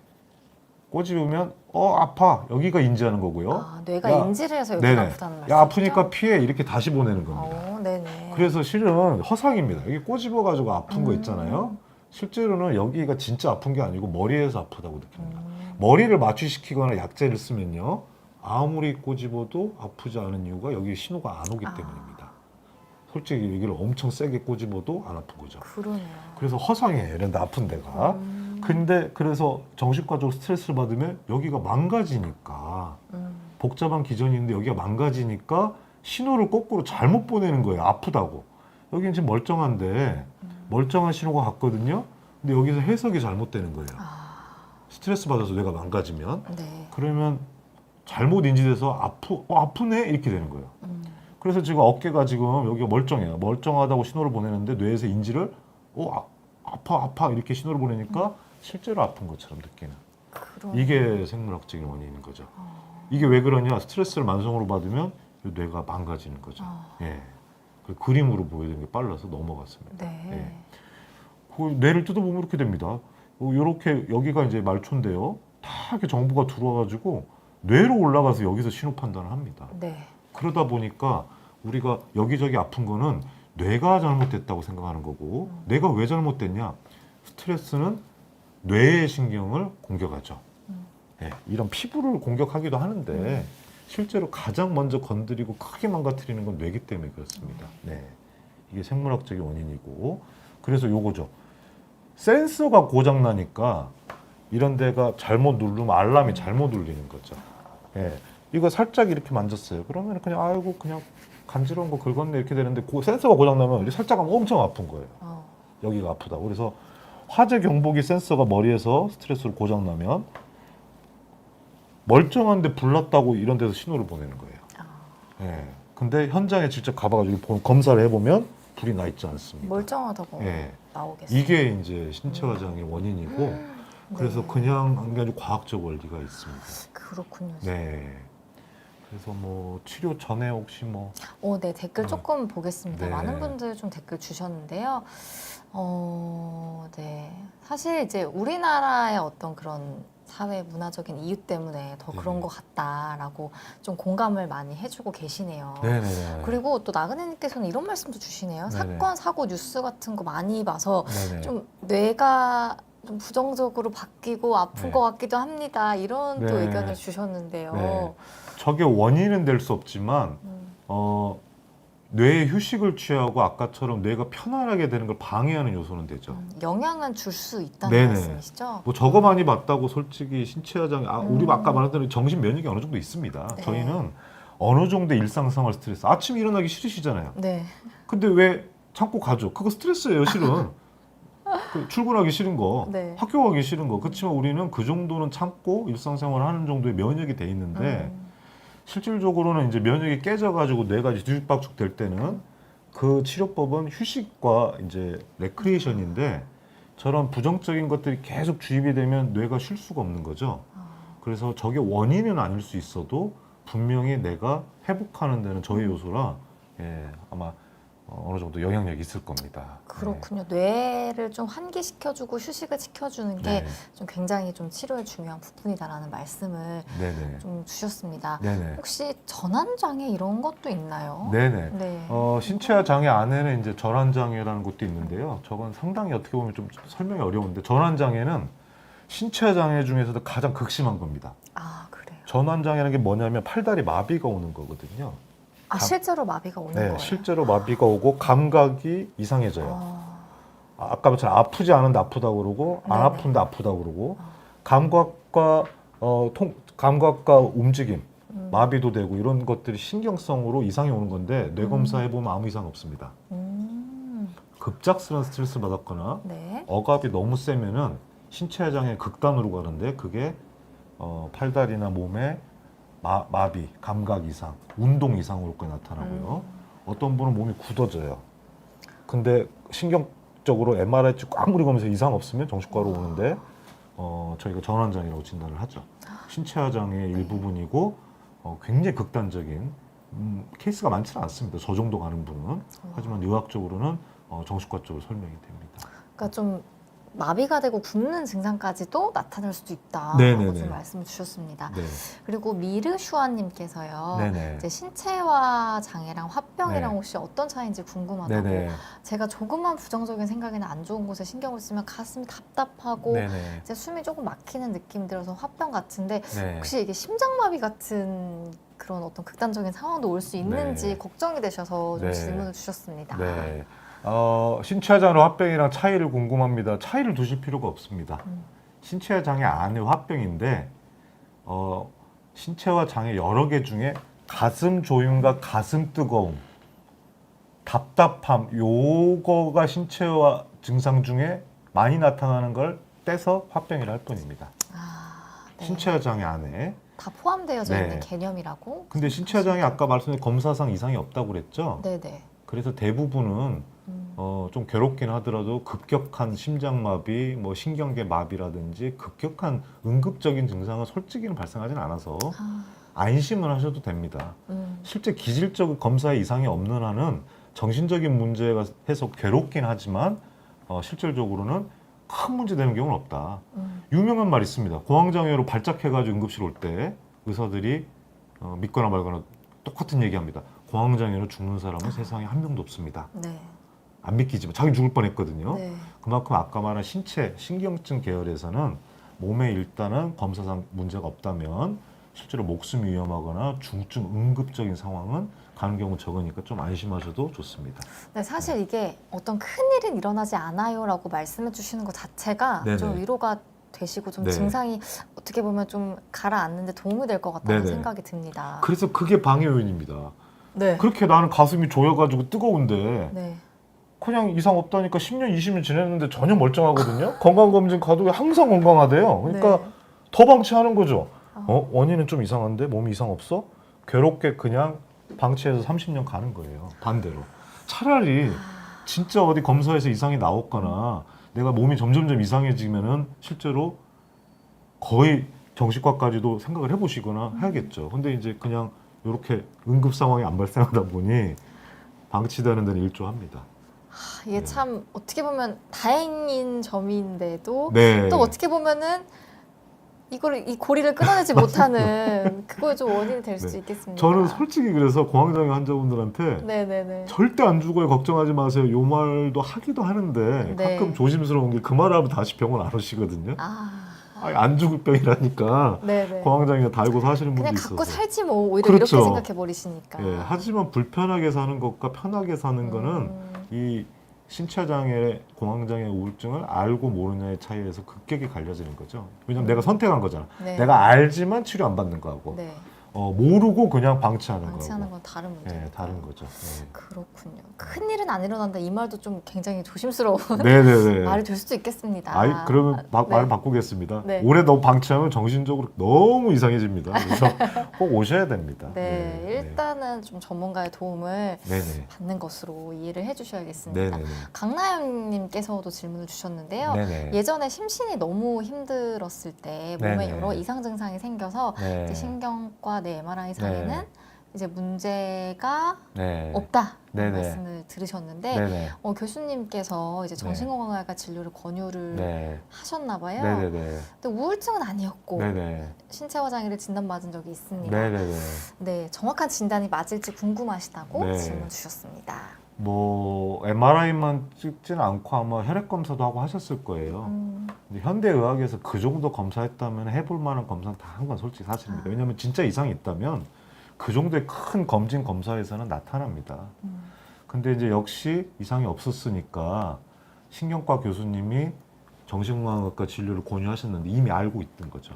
꼬집으면 아파 여기가 인지하는 거고요. 뇌가 야, 인지를 해서 여기가 네네. 아프다는 말씀이죠? 야 아프니까 피해 이렇게 다시 보내는 겁니다. 네네. 그래서 실은 허상입니다. 여기 꼬집어가지고 아픈 거 있잖아요. 실제로는 여기가 진짜 아픈 게 아니고 머리에서 아프다고 느낍니다. 머리를 마취시키거나 약제를 쓰면요. 아무리 꼬집어도 아프지 않은 이유가 여기 신호가 안 오기 때문입니다. 솔직히 여기를 엄청 세게 꼬집어도 안 아픈 거죠. 그러네요. 그래서 허상이에요. 이런 데 아픈 데가. 근데 그래서 정신과적으로 스트레스를 받으면 여기가 망가지니까 복잡한 기전이 있는데 여기가 망가지니까 신호를 거꾸로 잘못 보내는 거예요. 아프다고. 여기는 지금 멀쩡한데 멀쩡한 신호가 갔거든요. 근데 여기서 해석이 잘못되는 거예요. 스트레스 받아서 뇌가 망가지면 네. 그러면 잘못 인지돼서 아프네 이렇게 되는 거예요. 그래서 지금 어깨가 지금 여기가 멀쩡해요. 멀쩡하다고 신호를 보내는데 뇌에서 인지를 아파 이렇게 신호를 보내니까 실제로 아픈 것처럼 느끼는. 이게 생물학적인 원인인 거죠. 이게 왜 그러냐? 스트레스를 만성으로 받으면 뇌가 망가지는 거죠. 예. 그 그림으로 보여드리는 게 빨라서 넘어갔습니다. 네. 예. 그 뇌를 뜯어보면 이렇게 됩니다. 이렇게 여기가 이제 말초인데요. 다 이렇게 정보가 들어와가지고 뇌로 올라가서 여기서 신호 판단을 합니다. 네. 그러다 보니까 우리가 여기저기 아픈 거는 뇌가 잘못됐다고 생각하는 거고 뇌가 왜 잘못됐냐? 스트레스는 뇌의 신경을 공격하죠. 네, 이런 피부를 공격하기도 하는데 실제로 가장 먼저 건드리고 크게 망가뜨리는 건 뇌기 때문에 그렇습니다. 네, 이게 생물학적인 원인이고 그래서 요거죠. 센서가 고장 나니까 이런 데가 잘못 누르면 알람이 잘못 울리는 거죠. 예. 이거 살짝 이렇게 만졌어요. 그러면 그냥 아이고 그냥 간지러운 거 긁었네 이렇게 되는데 센서가 고장 나면 이렇게 살짝 하면 엄청 아픈 거예요. 여기가 아프다고. 그래서 화재 경보기 센서가 머리에서 스트레스로 고장 나면 멀쩡한데 불났다고 이런 데서 신호를 보내는 거예요. 예. 근데 현장에 직접 가봐가지고 검사를 해보면 불이 나 있지 않습니다. 멀쩡하다고 예. 나오겠어요. 이게 이제 신체 화장의 원인이고 그래서 네. 그냥 한 가지 과학적 원리가 있습니다. 그렇군요. 네. 그래서 뭐 치료 전에 혹시 뭐 네, 댓글 조금 보겠습니다. 네. 많은 분들 좀 댓글 주셨는데요. 네. 사실 이제 우리나라의 어떤 그런 사회 문화적인 이유 때문에 더 그런 네네. 것 같다라고 좀 공감을 많이 해주고 계시네요. 네네네. 그리고 또 나그네님께서는 이런 말씀도 주시네요. 네네. 사건, 사고, 뉴스 같은 거 많이 봐서 네네. 좀 뇌가 좀 부정적으로 바뀌고 아픈 네. 것 같기도 합니다. 이런 또 네. 의견을 주셨는데요. 네. 저게 원인은 될 수 없지만 뇌의 휴식을 취하고 아까처럼 뇌가 편안하게 되는 걸 방해하는 요소는 되죠. 영향은 줄 수 있다는 네네. 말씀이시죠? 뭐 저거 많이 봤다고 솔직히 신체 화장이 우리가 아까 말한 대로 정신 면역이 어느 정도 있습니다. 네. 저희는 어느 정도의 일상생활 스트레스 아침에 일어나기 싫으시잖아요. 네. 근데 왜 참고 가죠? 그거 스트레스예요, 실은. 그 출근하기 싫은 거, 네. 학교 가기 싫은 거. 그렇지만 우리는 그 정도는 참고 일상생활 하는 정도의 면역이 돼 있는데 실질적으로는 이제 면역이 깨져가지고 뇌가 이제 뒤죽박죽 될 때는 그 치료법은 휴식과 이제 레크리에이션인데 저런 부정적인 것들이 계속 주입이 되면 뇌가 쉴 수가 없는 거죠. 그래서 저게 원인은 아닐 수 있어도 분명히 내가 회복하는 데는 저의 요소라 아마 어느 정도 영향력이 있을 겁니다. 그렇군요. 뇌를 좀 환기시켜주고 휴식을 시켜주는 게 네. 좀 굉장히 좀 치료에 중요한 부분이다라는 말씀을 네네. 좀 주셨습니다. 네네. 혹시 전환장애 이런 것도 있나요? 네네. 네. 신체화 장애 안에는 이제 전환 장애라는 것도 있는데요. 저건 상당히 어떻게 보면 좀 설명이 어려운데 전환 장애는 신체화 장애 중에서도 가장 극심한 겁니다. 아, 그래요. 전환 장애라는 게 뭐냐면 팔다리 마비가 오는 거거든요. 실제로 마비가 오는 네, 거예요? 실제로 마비가 오고 감각이 이상해져요. 아까 처럼 아프지 않은데 아프다고 그러고 안 네네. 아픈데 아프다고 그러고 감각과 감각과 움직임 마비도 되고 이런 것들이 신경성으로 이상이 오는 건데 뇌 검사해 보면 아무 이상 없습니다. 급작스러운 스트레스를 받았거나 네. 억압이 너무 세면은 신체 장애 극단으로 가는데 그게 팔다리나 몸에 마비, 감각 이상, 운동 이상으로 나타나고요. 어떤 분은 몸이 굳어져요. 근데 신경적으로 MRI 찍고 아무리 검사해서 이상 없으면 정신과로 오는데 저희가 전환장애라고 진단을 하죠. 신체화 장애의 일부분이고 굉장히 극단적인 케이스가 많지는 않습니다. 저 정도 가는 분은. 하지만 의학적으로는 정신과 쪽으로 설명이 됩니다. 그러니까 좀 마비가 되고 굶는 증상까지도 나타날 수도 있다라고 네네네. 좀 말씀을 주셨습니다. 네. 그리고 미르슈아님께서요. 네네. 이제 신체화 장애랑 화병이랑 네. 혹시 어떤 차이인지 궁금하다고. 네네. 제가 조금만 부정적인 생각이나 안 좋은 곳에 신경을 쓰면 가슴이 답답하고 네네. 이제 숨이 조금 막히는 느낌 들어서 화병 같은데 네. 혹시 이게 심장마비 같은 그런 어떤 극단적인 상황도 올 수 있는지 네. 걱정이 되셔서 좀 네. 질문을 주셨습니다. 네. 신체장애 화병이랑 차이를 궁금합니다. 차이를 두실 필요가 없습니다. 신체장애 안의 화병인데 신체화 장애 여러 개 중에 가슴 조임과 가슴 뜨거움, 답답함 요거가 신체화 증상 중에 많이 나타나는 걸 떼서 화병이라 할 뿐입니다. 네. 신체화 장애 안에. 다 포함되어져 네. 있는 개념이라고. 근데 신체화 장애 아까 말씀드린 검사상 이상이 없다고 그랬죠? 네네. 그래서 대부분은 좀 괴롭긴 하더라도 급격한 심장마비, 뭐 신경계 마비라든지 급격한 응급적인 증상은 솔직히는 발생하진 않아서 안심을 하셔도 됩니다. 실제 기질적 검사에 이상이 없는 한은 정신적인 문제가 해서 괴롭긴 하지만 실질적으로는 큰 문제 되는 경우는 없다. 유명한 말 있습니다. 고황장애로 발작해가지고 응급실 올 때 의사들이 믿거나 말거나 똑같은 얘기합니다. 고황장애로 죽는 사람은 세상에 한 명도 없습니다. 네. 안 믿기지만 자기 죽을 뻔했거든요. 네. 그만큼 아까 말한 신체, 신경증 계열에서는 몸에 일단은 검사상 문제가 없다면 실제로 목숨이 위험하거나 중증 응급적인 상황은 가는 경우 적으니까 좀 안심하셔도 좋습니다. 네, 사실 이게 어떤 큰 일은 일어나지 않아요라고 말씀해 주시는 것 자체가 네네. 좀 위로가 되시고 좀 네. 증상이 어떻게 보면 좀 가라앉는데 도움이 될 것 같다는 네네. 생각이 듭니다. 그래서 그게 방해 요인입니다. 네. 그렇게 나는 가슴이 조여가지고 뜨거운데 네. 그냥 이상 없다니까 10년, 20년 지냈는데 전혀 멀쩡하거든요. 건강검진 가도 항상 건강하대요. 그러니까 네. 더 방치하는 거죠. 원인은 좀 이상한데 몸이 이상 없어? 괴롭게 그냥 방치해서 30년 가는 거예요. 반대로. 차라리 진짜 어디 검사에서 이상이 나왔거나 내가 몸이 점점점 이상해지면은 실제로 거의 정신과까지도 생각을 해보시거나 해야겠죠. 근데 이제 그냥 이렇게 응급 상황이 안 발생하다 보니 방치되는 데는 일조합니다. 이게 네. 참 어떻게 보면 다행인 점인데도 네. 또 어떻게 보면은 이 고리를 끊어내지 못하는 그거에 좀 원인이 될 수 네. 있겠습니다. 저는 솔직히 그래서 고황장애 환자분들한테 네네네. 절대 안 죽어요, 걱정하지 마세요. 요 말도 하기도 하는데 네. 가끔 조심스러운 게 그 말하면 다시 병원 안 오시거든요. 아니, 안 죽을 병이라니까 네네. 고황장애 다 알고 사시는 분도 그냥 있어서. 갖고 살지 뭐 오히려 그렇죠. 이렇게 생각해 버리시니까. 예, 하지만 불편하게 사는 것과 편하게 사는 거는 이 신체장애, 공황장애, 우울증을 알고 모르냐의 차이에서 극격이 갈려지는 거죠. 왜냐면 내가 선택한 거잖아. 네. 내가 알지만 치료 안 받는 거하고 네. 모르고 그냥 방치하는 방치하는 거하고. 건 다른 문제. 예, 다른 거죠. 예. 그렇군요. 큰 일은 안 일어난다 이 말도 좀 굉장히 조심스러운 네네네. 말이 될 수도 있겠습니다. 아이, 그러면 네. 말 바꾸겠습니다. 네. 올해 너무 방치하면 정신적으로 너무 이상해집니다. 그래서 꼭 오셔야 됩니다. 네, 일단은 좀 전문가의 도움을 네네. 받는 것으로 이해를 해주셔야겠습니다. 네네네. 강나영님께서도 질문을 주셨는데요. 네네. 예전에 심신이 너무 힘들었을 때 몸에 네네. 여러 이상 증상이 생겨서 네. 이제 신경과 내 MRI 상에는 네. 이제 문제가 네. 없다 네네. 말씀을 들으셨는데 네네. 교수님께서 이제 정신건강의학과 진료를 권유를 네. 하셨나 봐요. 네네네. 근데 우울증은 아니었고 네네. 신체화 장애를 진단받은 적이 있습니다. 네네네. 네, 정확한 진단이 맞을지 궁금하시다고 네. 질문 주셨습니다. 뭐 MRI만 찍지는 않고 아마 혈액 검사도 하고 하셨을 거예요. 근데 현대 의학에서 그 정도 검사했다면 해볼 만한 검사는 다 한 건 솔직히 사실입니다. 왜냐하면 진짜 이상이 있다면 그 정도의 큰 검진 검사에서는 나타납니다. 근데 이제 역시 이상이 없었으니까 신경과 교수님이 정신건강학과 진료를 권유하셨는데 이미 알고 있던 거죠.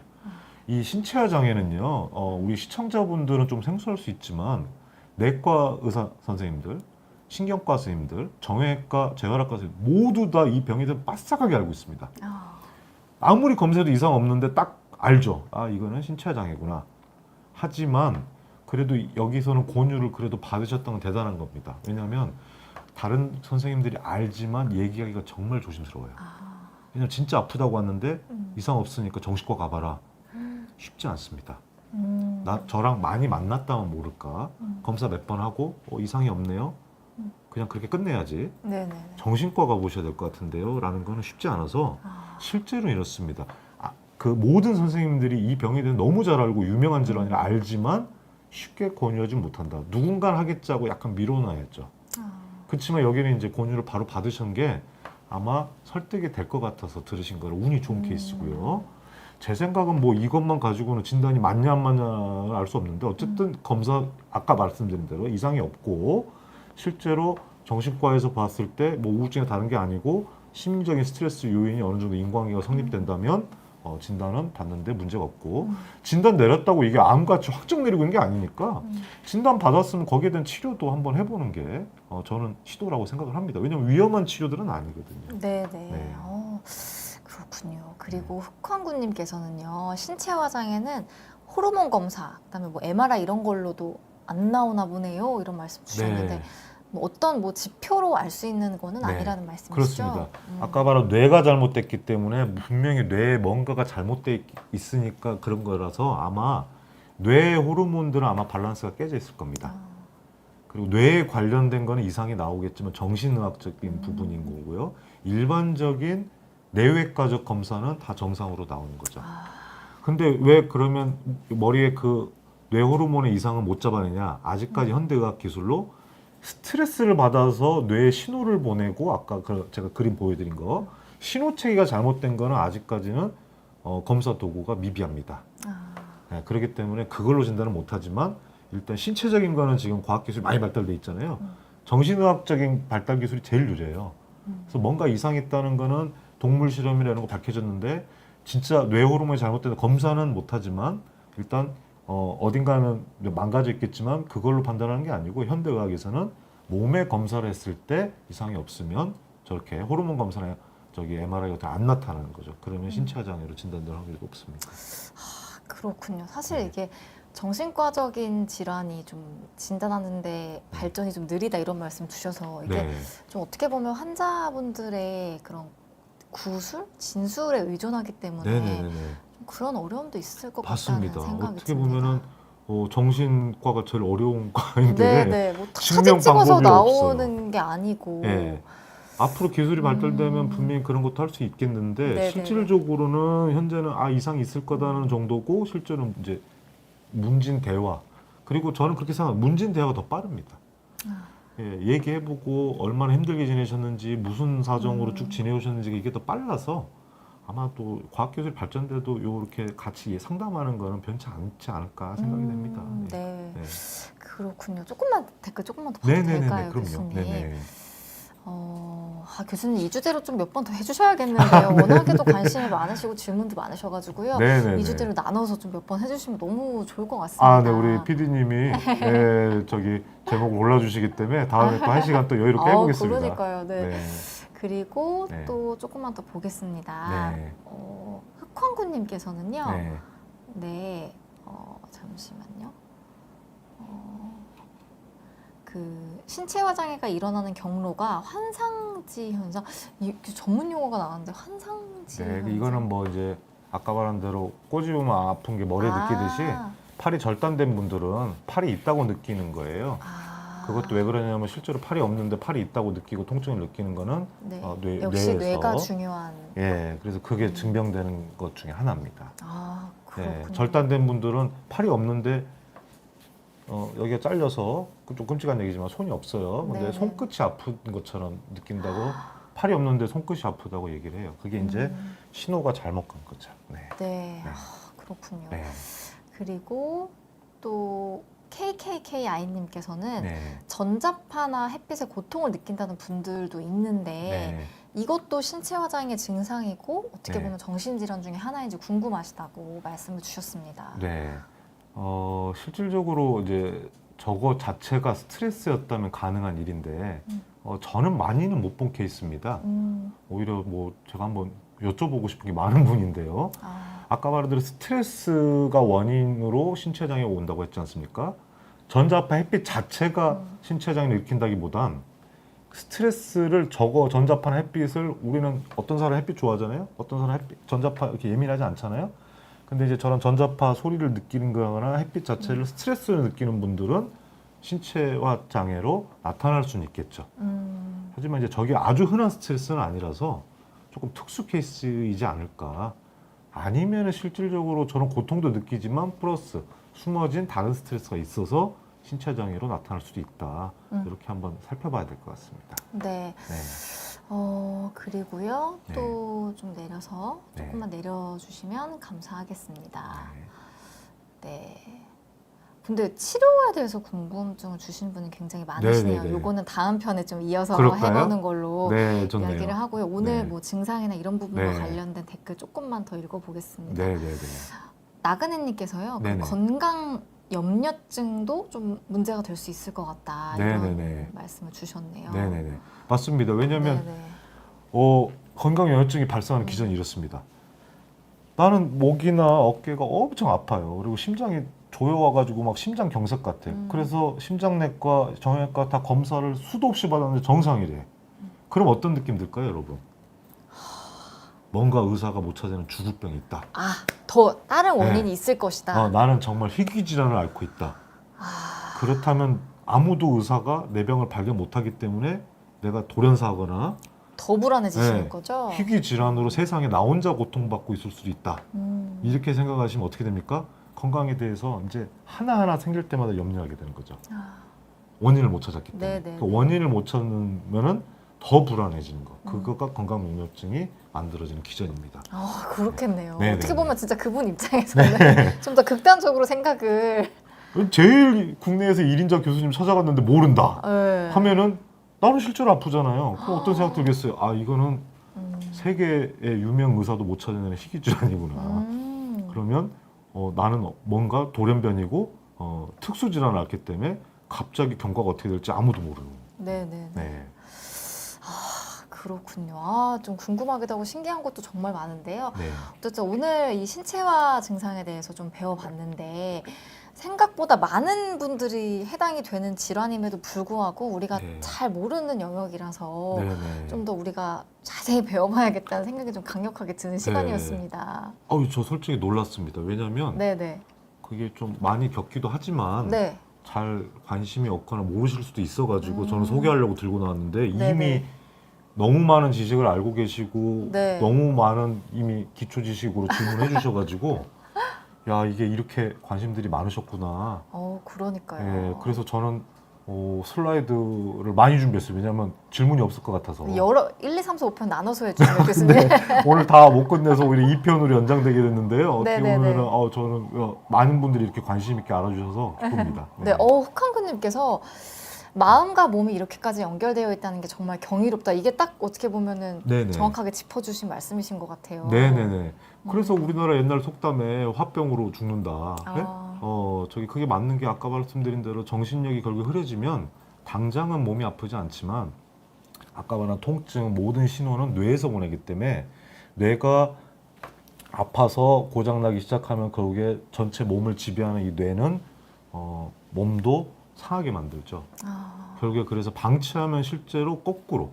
이 신체화 장애는요, 우리 시청자분들은 좀 생소할 수 있지만 내과 의사 선생님들, 신경과 선생님들, 정형외과, 재활학과 선생님 모두 다 이 병에 대해 빠삭하게 알고 있습니다. 아무리 검사해도 이상 없는데 딱 알죠. 아, 이거는 신체화 장애구나. 하지만 그래도 여기서는 권유를 그래도 받으셨던 건 대단한 겁니다. 왜냐하면 다른 선생님들이 알지만 얘기하기가 정말 조심스러워요. 왜냐면 진짜 아프다고 왔는데 이상 없으니까 정신과 가봐라. 쉽지 않습니다. 저랑 많이 만났다면 모를까. 검사 몇 번 하고 이상이 없네요. 그냥 그렇게 끝내야지. 네네. 정신과 가보셔야 될 것 같은데요. 라는 거는 쉽지 않아서 실제로 이렇습니다. 그 모든 선생님들이 이 병에 대해 너무 잘 알고 유명한 질환이라 알지만 쉽게 권유하지 못한다. 누군가 하겠지 하고 약간 미뤄놔야죠. 그렇지만 여기는 이제 권유를 바로 받으신 게 아마 설득이 될 것 같아서 들으신 거라 운이 좋은 케이스고요. 제 생각은 뭐 이것만 가지고는 진단이 맞냐 안 맞냐를 알 수 없는데 어쨌든 검사 아까 말씀드린 대로 이상이 없고 실제로 정신과에서 봤을 때 뭐 우울증이 다른 게 아니고 심리적인 스트레스 요인이 어느 정도 인과관계가 성립된다면 진단은 받는데 문제가 없고 진단 내렸다고 이게 암같이 확정 내리고 있는 게 아니니까 진단 받았으면 거기에 대한 치료도 한번 해보는 게 저는 시도라고 생각을 합니다. 왜냐하면 위험한 치료들은 아니거든요. 네네. 네. 그렇군요. 그리고 흑황구님께서는요, 신체 화장에는 호르몬 검사, 그다음에 뭐 MRI 이런 걸로도 안 나오나 보네요. 이런 말씀 주셨는데, 네. 뭐 어떤 뭐 지표로 알 수 있는 거는 네. 아니라는 말씀이시죠? 그렇습니다. 아까 말한 뇌가 잘못됐기 때문에 분명히 뇌에 뭔가가 잘못돼 있으니까 그런 거라서 아마 뇌 호르몬들은 아마 밸런스가 깨져 있을 겁니다. 그리고 뇌에 관련된 거는 이상이 나오겠지만 정신의학적인 부분인 거고요. 일반적인 내외과적 검사는 다 정상으로 나오는 거죠. 근데 왜 그러면 머리에 그 뇌 호르몬의 이상을 못 잡아내냐? 아직까지 현대의학 기술로 스트레스를 받아서 뇌에 신호를 보내고 아까 제가 그림 보여드린 거 신호 체계가 잘못된 거는 아직까지는 검사 도구가 미비합니다. 네, 그렇기 때문에 그걸로 진단을 못하지만 일단 신체적인 거는 지금 과학기술이 많이 발달돼 있잖아요. 정신의학적인 발달 기술이 제일 유리해요. 그래서 뭔가 이상이 있다는 거는 동물 실험이라는 거 밝혀졌는데 진짜 뇌 호르몬이 잘못돼서 검사는 못하지만 일단 어딘가는 망가져 있겠지만 그걸로 판단하는 게 아니고 현대의학에서는 몸에 검사를 했을 때 이상이 없으면 저렇게 호르몬 검사나 저기 MRI 같은 안 나타나는 거죠. 그러면 신체 장애로 진단될 확률이 높습니다. 그렇군요. 사실 네. 이게 정신과적인 질환이 좀 진단하는데 발전이 좀 느리다 이런 말씀 주셔서 이게 네. 좀 어떻게 보면 환자분들의 그런 구술, 진술에 의존하기 때문에 네네네네. 좀 그런 어려움도 있을 것 맞습니다. 같다는 생각이 어떻게 듭니다. 보면은 정신과가 제일 어려운 과인데 네네, 뭐 증명 사진 찍어서 방법이 나오는 없어요. 게 아니고. 예. 앞으로 기술이 발달되면 분명히 그런 것도 할 수 있겠는데 네네네. 실질적으로는 현재는 이상이 있을 거다는 정도고 실제로는 이제 문진 대화 그리고 저는 그렇게 생각해요. 문진 대화가 더 빠릅니다. 예, 얘기해보고 얼마나 힘들게 지내셨는지 무슨 사정으로 쭉 지내오셨는지 이게 더 빨라서 아마 또 과학기술이 발전돼도 이렇게 같이 상담하는 거는 변치 않지 않을까 생각이 됩니다. 예. 네. 네. 그렇군요. 댓글 조금만 더 봐도 네네네네. 될까요, 그럼요. 교수님? 네네. 교수님 이 주제로 좀 몇 번 더 해주셔야겠는데요. 워낙에도 관심이 많으시고 질문도 많으셔가지고요. 네네네. 이 주제로 나눠서 좀 몇 번 해주시면 너무 좋을 것 같습니다. 네, 우리 PD님이 저기 제목을 올려주시기 때문에 다음에 또 한 시간 또 여유롭게 해보겠습니다. 그러니까요. 네. 네. 그리고 네. 또 조금만 더 보겠습니다. 네. 흑황구님께서는요. 네. 네. 잠시만요. 그 신체화 장애가 일어나는 경로가 환상지 현상, 이 전문 용어가 나왔는데 환상지 네, 현상. 이거는 뭐 이제 아까 말한 대로 꼬집으면 아픈 게 머리에 느끼듯이 팔이 절단된 분들은 팔이 있다고 느끼는 거예요. 그것도 왜 그러냐면 실제로 팔이 없는데 팔이 있다고 느끼고 통증을 느끼는 거는 네. 뇌에서 역시 뇌가 중요한. 예, 그래서 그게 증명되는 것 중에 하나입니다. 그렇군요. 예, 절단된 분들은 팔이 없는데 여기가 잘려서 좀 끔찍한 얘기지만 손이 없어요. 근데 네네. 손끝이 아픈 것처럼 느낀다고 팔이 없는데 손끝이 아프다고 얘기를 해요. 그게 이제 신호가 잘못 간 거죠. 네. 네. 네. 그렇군요. 네. 그리고 또 KKKI님께서는 네. 전자파나 햇빛에 고통을 느낀다는 분들도 있는데 네. 이것도 신체 화장의 증상이고 어떻게 네. 보면 정신질환 중에 하나인지 궁금하시다고 말씀을 주셨습니다. 네. 실질적으로 이제 저거 자체가 스트레스였다면 가능한 일인데 저는 많이는 못 본 케이스입니다. 오히려 뭐 제가 한번 여쭤보고 싶은 게 많은 분인데요. 아까 말한 대로 스트레스가 원인으로 신체 장애가 온다고 했지 않습니까? 전자파 햇빛 자체가 신체 장애를 일으킨다기보단 스트레스를 전자파나 햇빛을 우리는 어떤 사람 햇빛 좋아하잖아요. 어떤 사람 전자파 이렇게 예민하지 않잖아요. 근데 이제 저런 전자파 소리를 느끼는 거나 햇빛 자체를 스트레스를 느끼는 분들은 신체화 장애로 나타날 수는 있겠죠. 하지만 이제 저게 아주 흔한 스트레스는 아니라서 조금 특수 케이스이지 않을까. 아니면 실질적으로 저런 고통도 느끼지만 플러스 숨어진 다른 스트레스가 있어서 신체 장애로 나타날 수도 있다. 이렇게 한번 살펴봐야 될 것 같습니다. 네. 네. 그리고요. 네. 또 좀 내려서 조금만 네. 내려주시면 감사하겠습니다. 네. 근데 치료에 대해서 궁금증을 주신 분이 굉장히 많으시네요. 네네네. 요거는 다음 편에 좀 이어서 그럴까요? 해보는 걸로 네, 좋네요. 이야기를 하고요. 오늘 네. 뭐 증상이나 이런 부분과 네. 관련된 댓글 조금만 더 읽어보겠습니다. 네, 네, 네. 나그네님께서요. 그 네네. 건강 염려증도 좀 문제가 될 수 있을 것 같다. 이런 네네네. 말씀을 주셨네요. 네, 네, 네. 맞습니다. 왜냐하면 네네. 건강 염려증이 발생하는 기전이 이렇습니다. 나는 목이나 어깨가 엄청 아파요. 그리고 심장이 조여와가지고 막 심장 경색 같아. 그래서 심장내과, 정형외과 다 검사를 수도 없이 받았는데 정상이래. 그럼 어떤 느낌 들까요, 여러분? 뭔가 의사가 못 찾아내는 죽을병이 있다. 아, 더 다른 네. 원인이 있을 것이다. 나는 정말 희귀질환을 앓고 있다. 아, 그렇다면 아무도 의사가 내 병을 발견 못하기 때문에 내가 돌연사하거나 더 불안해지시는 네. 거죠? 희귀질환으로 세상에 나 혼자 고통받고 있을 수도 있다. 음. 이렇게 생각하시면 어떻게 됩니까? 건강에 대해서 이제 하나하나 생길 때마다 염려하게 되는 거죠. 아, 원인을 못 찾았기 때문에. 네네. 그 원인을 못 찾으면은 더 불안해지는 거. 그거가 건강염려증이 만들어지는 기전입니다. 아, 그렇겠네요. 네네네. 어떻게 보면 진짜 그분 입장에서는 좀 더 극단적으로 생각을 제일 국내에서 1인자 교수님 찾아갔는데 모른다 네. 하면은 나는 실제로 아프잖아요. 그럼 어떤 생각 들겠어요? 아, 이거는 음. 세계의 유명 의사도 못 찾아내는 희귀질환이구나. 그러면 나는 뭔가 돌연변이고 특수질환을 앓기 때문에 갑자기 경과가 어떻게 될지 아무도 모르는. 네네. 네. 그렇군요. 아, 좀 궁금하기도 하고 신기한 것도 정말 많은데요. 네. 어쨌든 오늘 이 신체화 증상에 대해서 좀 배워봤는데 생각보다 많은 분들이 해당이 되는 질환임에도 불구하고 우리가 네. 잘 모르는 영역이라서 네네. 좀 더 우리가 자세히 배워봐야겠다는 생각이 좀 강력하게 드는 시간이었습니다. 저 솔직히 놀랐습니다. 왜냐하면 네네. 그게 좀 많이 겪기도 하지만 네. 잘 관심이 없거나 모르실 수도 있어가지고 저는 음. 소개하려고 들고 나왔는데 네네. 이미 너무 많은 지식을 알고 계시고 네. 너무 많은 이미 기초 지식으로 질문해 주셔가지고 야, 이게 이렇게 관심들이 많으셨구나. 그러니까요. 예, 그래서 저는 슬라이드를 많이 준비했어요. 왜냐하면 질문이 없을 것 같아서. 여러 1, 2, 3, 4, 5편 나눠서 해주세요, 교수님. 네, 오늘 다 못 끝내서 오히려 2편으로 연장되게 됐는데요. 어떻게 네네네. 보면은 저는 많은 분들이 이렇게 관심 있게 알아주셔서 기쁩니다. 네, 흑한근님께서 마음과 몸이 이렇게까지 연결되어 있다는 게 정말 경이롭다. 이게 딱 어떻게 보면은 네네. 정확하게 짚어주신 말씀이신 것 같아요. 네네네. 그래서 우리나라 옛날 속담에 화병으로 죽는다. 네? 아, 그게 맞는 게 아까 말씀드린 대로 정신력이 결국 흐려지면 당장은 몸이 아프지 않지만 아까 말한 통증 모든 신호는 뇌에서 보내기 때문에 뇌가 아파서 고장나기 시작하면 결국에 전체 몸을 지배하는 이 뇌는 몸도 상하게 만들죠. 결국에 그래서 방치하면 실제로 거꾸로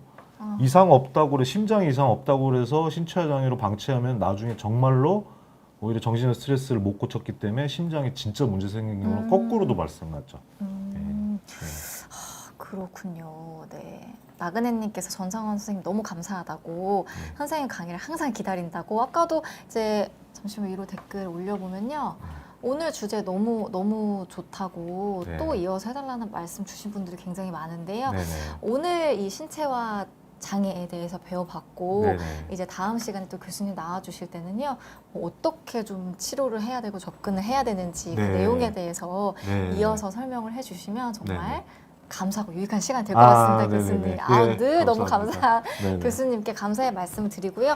이상 없다고 그래, 심장이 이상 없다고 그래서 신체 장애로 방치하면 나중에 정말로 오히려 정신의 스트레스를 못 고쳤기 때문에 심장에 진짜 문제 생긴 경우는 거꾸로도 발생하죠. 네. 그렇군요. 네. 나그네님께서 전상원 선생님 너무 감사하다고 선생님 강의를 항상 기다린다고 아까도 이제 잠시만 위로 댓글 올려보면요. 오늘 주제 너무 좋다고 네. 또 이어서 해달라는 말씀 주신 분들이 굉장히 많은데요. 네네. 오늘 이 신체화 장애에 대해서 배워봤고 네네. 이제 다음 시간에 또 교수님 나와주실 때는요. 어떻게 좀 치료를 해야 되고 접근을 해야 되는지 그 네. 내용에 대해서 네. 이어서 설명을 해주시면 정말 네네. 감사하고 유익한 시간 될 것 같습니다, 네네네. 교수님. 늘 늘 너무 감사합니다. 감사한 네네. 교수님께 감사의 말씀을 드리고요.